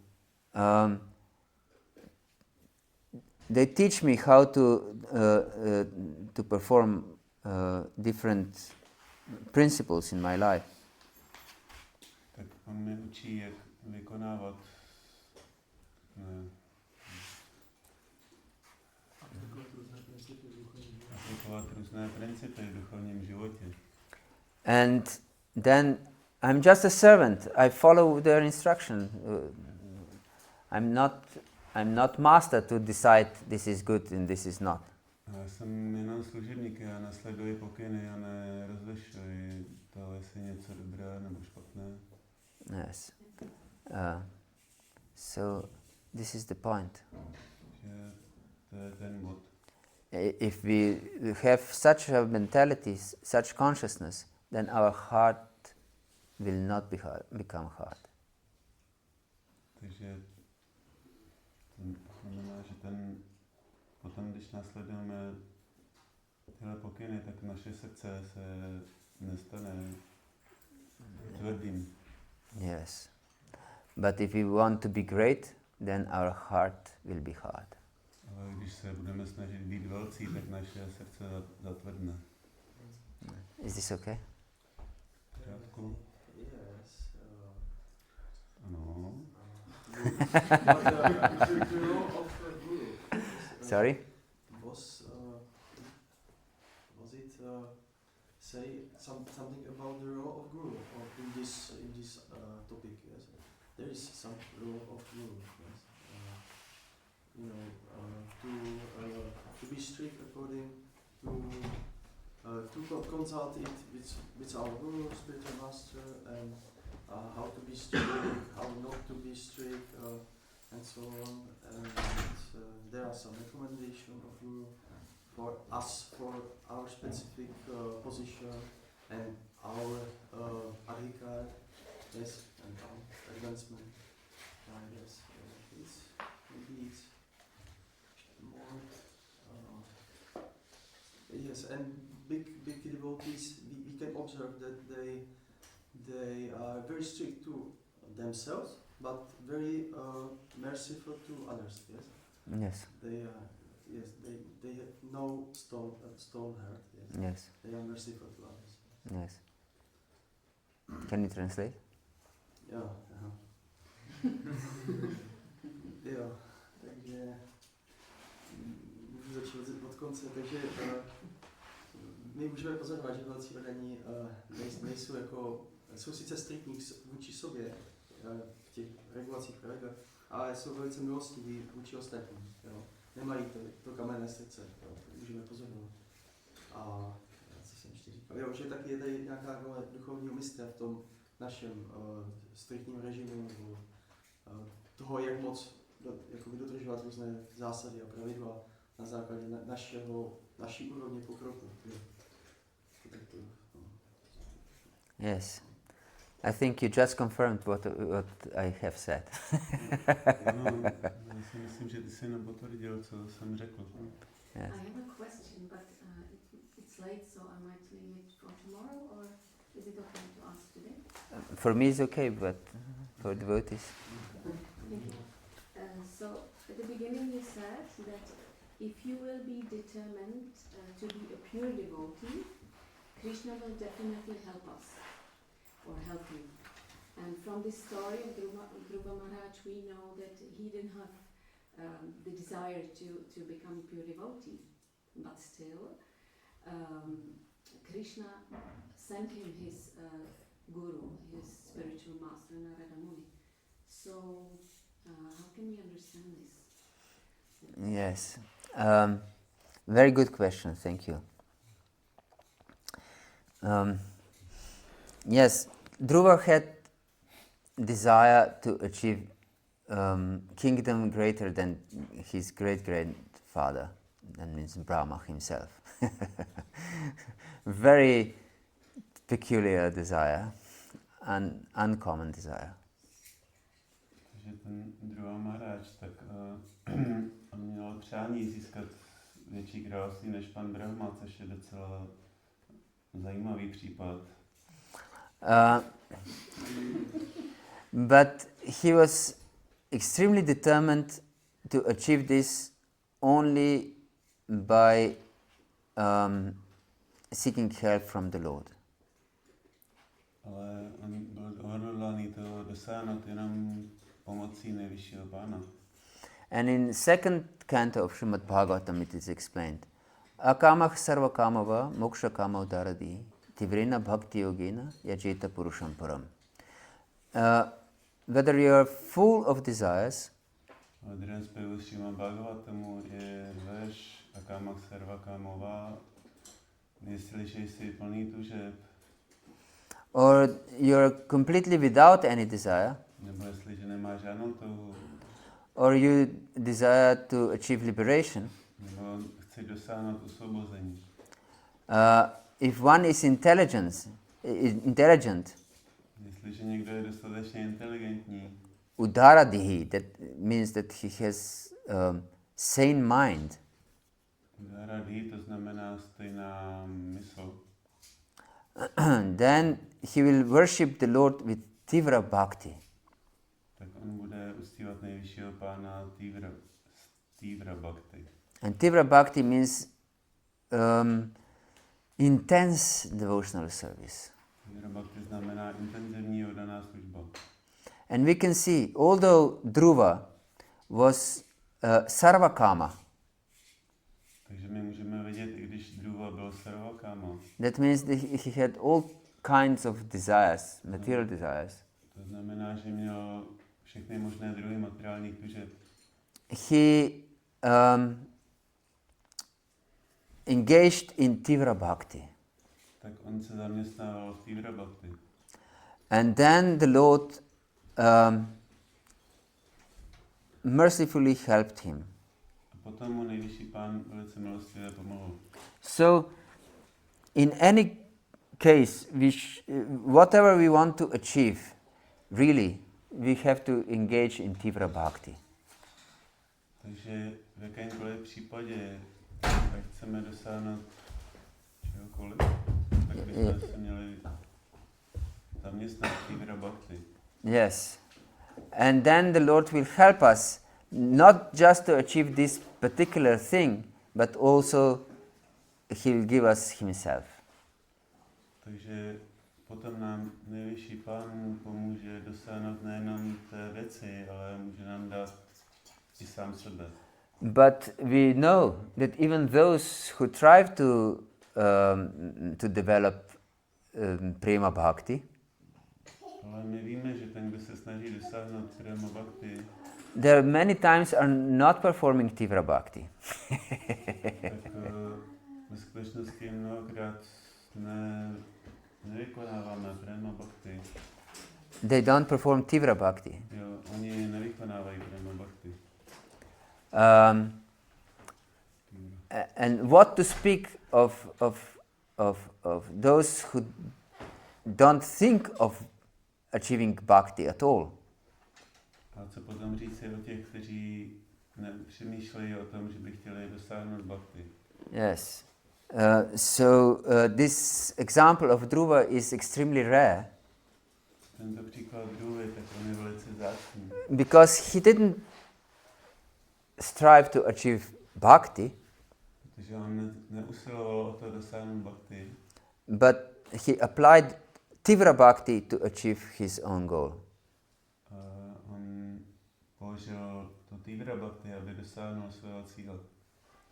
They teach me how to perform different principles in my life. Tak on mě učí, jak vykonávat aplikovat různé principy v duchovním životě. And then I'm just a servant. I follow their instruction. I'm not master to decide this is good and this is not. Já jsem jenom služebník, já nasleduji pokyny a nerozlišuji to, jestli je něco dobré nebo špatné. Yes. So this is the point. Že to je ten bod. If we have such a mentality, such consciousness, then our heart will not become hard. Takže to znamená, že potom, když následujeme tyhle pokyny, tak naše srdce se nestane tvrdým. Yes. But if we want to be great, then our heart will be hard. Ale když se budeme snažit být velcí, tak naše srdce zatvrdne. Is this okay? Pořádku? Yes. Ano. Sorry? Was it say something about the role of guru or in this topic? Yes. there is some rule of guru. Yes. To be strict according to consult it with our guru, spiritual master, and how to be strict, how not to be strict, and so on. And there are some recommendations of guru for us, for our specific position and our adhikar, yes, and our advancement. Yes, maybe it's more. Yes, and big devotees, we can observe that they are very strict to themselves, but very merciful to others. Yes. Yes. They have no stone heart. Yes. Yes. They are merciful to others. Yes. Can you translate? Jo. Takže můžu začít od konce, takže my můžeme pozorovat, že velcí oddaní nejsou jako, jsou sice striktní vůči sobě v těch regulacích pravidel, ale jsou velice milostiví vůči ostatním. Jo. Nemají to kamenné srdce, jo. To můžeme pozorovat. A co jsem ještě říkal, jo, že taky je tady nějaká role duchovního mistra v tom našem striktním režimu, toho, jak moc dodržovat různé zásady a pravidla na základě naší úrovně pokroku. Yes. I think you just confirmed what I have said. Já si myslím, že ty jsi jenom potvrdil, co jsem řekl. Yes. I have a question, but it's late, so I might leave it for tomorrow, or is it okay to ask today? For me it's okay, but for devotees. So at the beginning you said that if you will be determined to be a pure devotee, Krishna will definitely help us, or help you. And from this story of Dhruva Maharaj, we know that he didn't have the desire to become a pure devotee, but still Krishna sent him his guru, his spiritual master, Narada Muni. So how can we understand this? Yes. Very good question, thank you. Yes, Dhruva had desire to achieve kingdom greater than his great-grandfather, that means Brahma himself. Very peculiar desire, an uncommon desire. Takže ten Dhruva Maharaj, tak on měl přání získat větší království než pan Brahma, což je docela zajímavý případ. But he was extremely determined to achieve this only by seeking help from the Lord. Ale on byl odhodlaný to dosáhnout jenom pomocí nejvyššího pána. And in second canto of Srimad Bhagavatam it is explained, Akamah sarva kamava moksha kama daradi tivrina bhakti-yogena yajeta purusham param. Whether you are full of desires, A druhém zpěvu Srimad Bhagavatamu je verš Akamah sarva kamava, jestliže jsi plný tužeb, or you are completely without any desire, nebo jestliže nemáš žádnou touhu, or you desire to achieve liberation, nebo chceš dosáhnout osvobození. If one is intelligent, Jestliže někdo je dostatečně inteligentní, udaradihi, that means that he has sane mind, radhi, to znamená stejná mysl, then he will worship the Lord with tivra bhakti. tak on bude uctívat nejvyššího pána tivra bhakti. And tivra bhakti means intense devotional service. Tivra bhakti znamená intenzivní oddaná služba. And we can see, although Dhruva was sarvakama, Takže my můžeme vidět, i když Dhruva byl sarvakama, that means that he had all kinds of desires, material desires. To znamená, že měl všechny možné druhy materiálních tužeb. He engaged in Tivra Bhakti. Tak on se zaměstnával v Tivra Bhakti. And then the Lord mercifully helped him. A potom mu nejvyšší pán velice milostivě pomohl. So, in any case, whatever we want to achieve, really, we have to engage in Tivra Bhakti. Takže v jakémkoliv případě, jak chceme dosáhnout čehokoliv, tak bychom se měli zaměstnat v Tivra Bhakti. Yes. And then the Lord will help us not just to achieve this particular thing, but also He will give us Himself. Takže potom nám nejvyšší pán pomůže dosáhnout nejenom té věci, ale může nám dát i sám sebe. But we know that even those who try to develop prema bhakti, Ale my víme, že ten, kdo se snaží dosáhnout prema bhakti, there many times are not performing Tivra Bhakti. tak ve skutečnosti mnohokrát nevykonáváme prema bhakti. They don't perform Tivra Bhakti. Jo, oni nevykonávají prema bhakti. And what to speak of those who don't think of achieving bhakti at all. A co potom říct je o těch, kteří nepřemýšlejí o tom, že by chtěli dosáhnout bhakti. Yes. So this example of Dhruva is extremely rare. Tento příklad Dhruvy, tak on je velice vzácný. Because he didn't strive to achieve bhakti, Protože on neusiloval o to dosáhnout bhakti, but he applied Tivra Bhakti to achieve his own goal. on použil to Tivra Bhakti, aby dosáhnul svého cíle.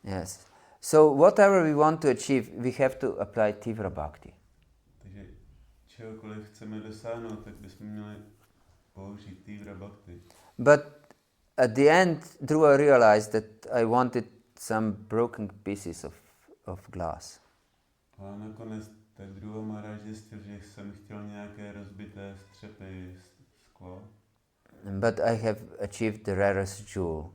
Yes. So whatever we want to achieve, we have to apply Tivra Bhakti. Takže čehokoliv chceme dosáhnout, tak bychom měli použít Tivra Bhakti. But at the end, Dhruva realized that I wanted some broken pieces of glass. A nakonec tak Dhruva Maharaj zjistil, že jsem chtěl nějaké rozbité střepy skla, But I have achieved the rarest jewel.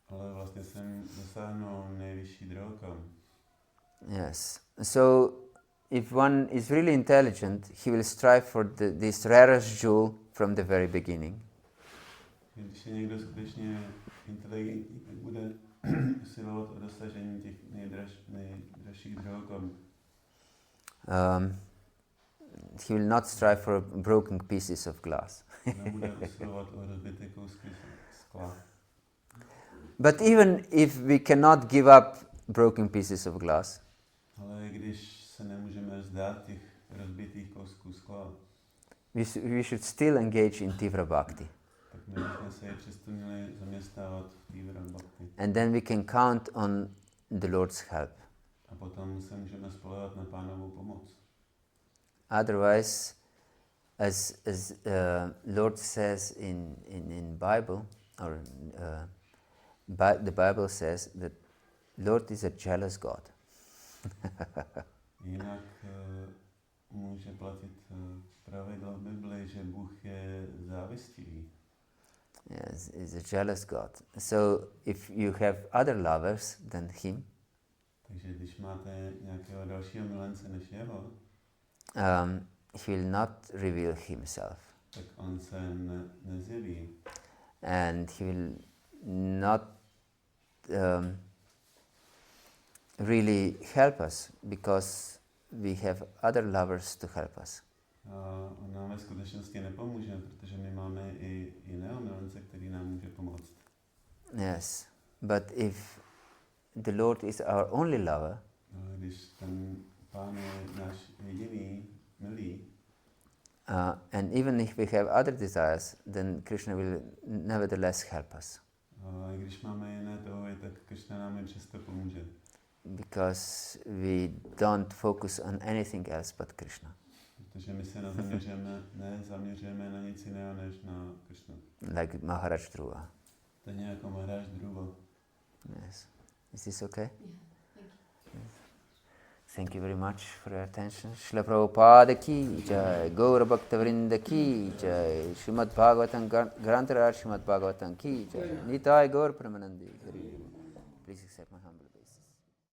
ale vlastně jsem dosáhnul nejvyšší drahokam. Yes. So if one is really intelligent, he will strive for this rarest jewel from the very beginning. Když je někdo skutečně inteligentní, tak bude usilovat o dosažení těch nejdražších drahokamů. He will not strive for broken pieces of glass. Nebude usilovat o rozbité kousky skla. But even if we cannot give up broken pieces of glass, Ale když se nemůžeme vzdát těch rozbitých kousků skla, we should still engage in Tivra Bhakti. tak my bychom se je přesto měli zaměstnávat v Tivra Bhakti. And then we can count on the Lord's help. A potom se můžeme spoléhat na Pánovu pomoc. Otherwise, as Lord says in Bible, or the Bible says that Lord is a jealous God. Jinak může platit pravidlo v Bibli, že Bůh je závistivý. Yes, he's a jealous God. So if you have other lovers than him, Takže když máte nějakého dalšího milence než jeho, he will not reveal himself. tak on se nezjeví. And he will not really help us because we have other lovers to help us. A on nám ve skutečnosti nepomůže, protože my máme i jiného milence, který nám může pomoct. Yes, but if the Lord is our only lover, Když ten Pán je náš jediný milý, and even if we have other desires, then Krishna will nevertheless help us. a i když máme jiné touhy, tak Krišna nám i přesto pomůže. Because we don't focus on anything else but Krishna. Protože my se nezaměřujeme na nic jiného než na Krishnu. Like Maharaj Dhruva. Stejně jako Maharaj Dhruva. Yes. Is this okay? Yeah, thank you. Thank you very much for your attention. Srila Prabhupada ki jai, Gaura Bhakta Vrinda ki jai, Srimad Bhagavatam Grantaraj Srimad Bhagavatam ki jai, Nitai Gaur Pramanandi. Please accept my humble obeisance.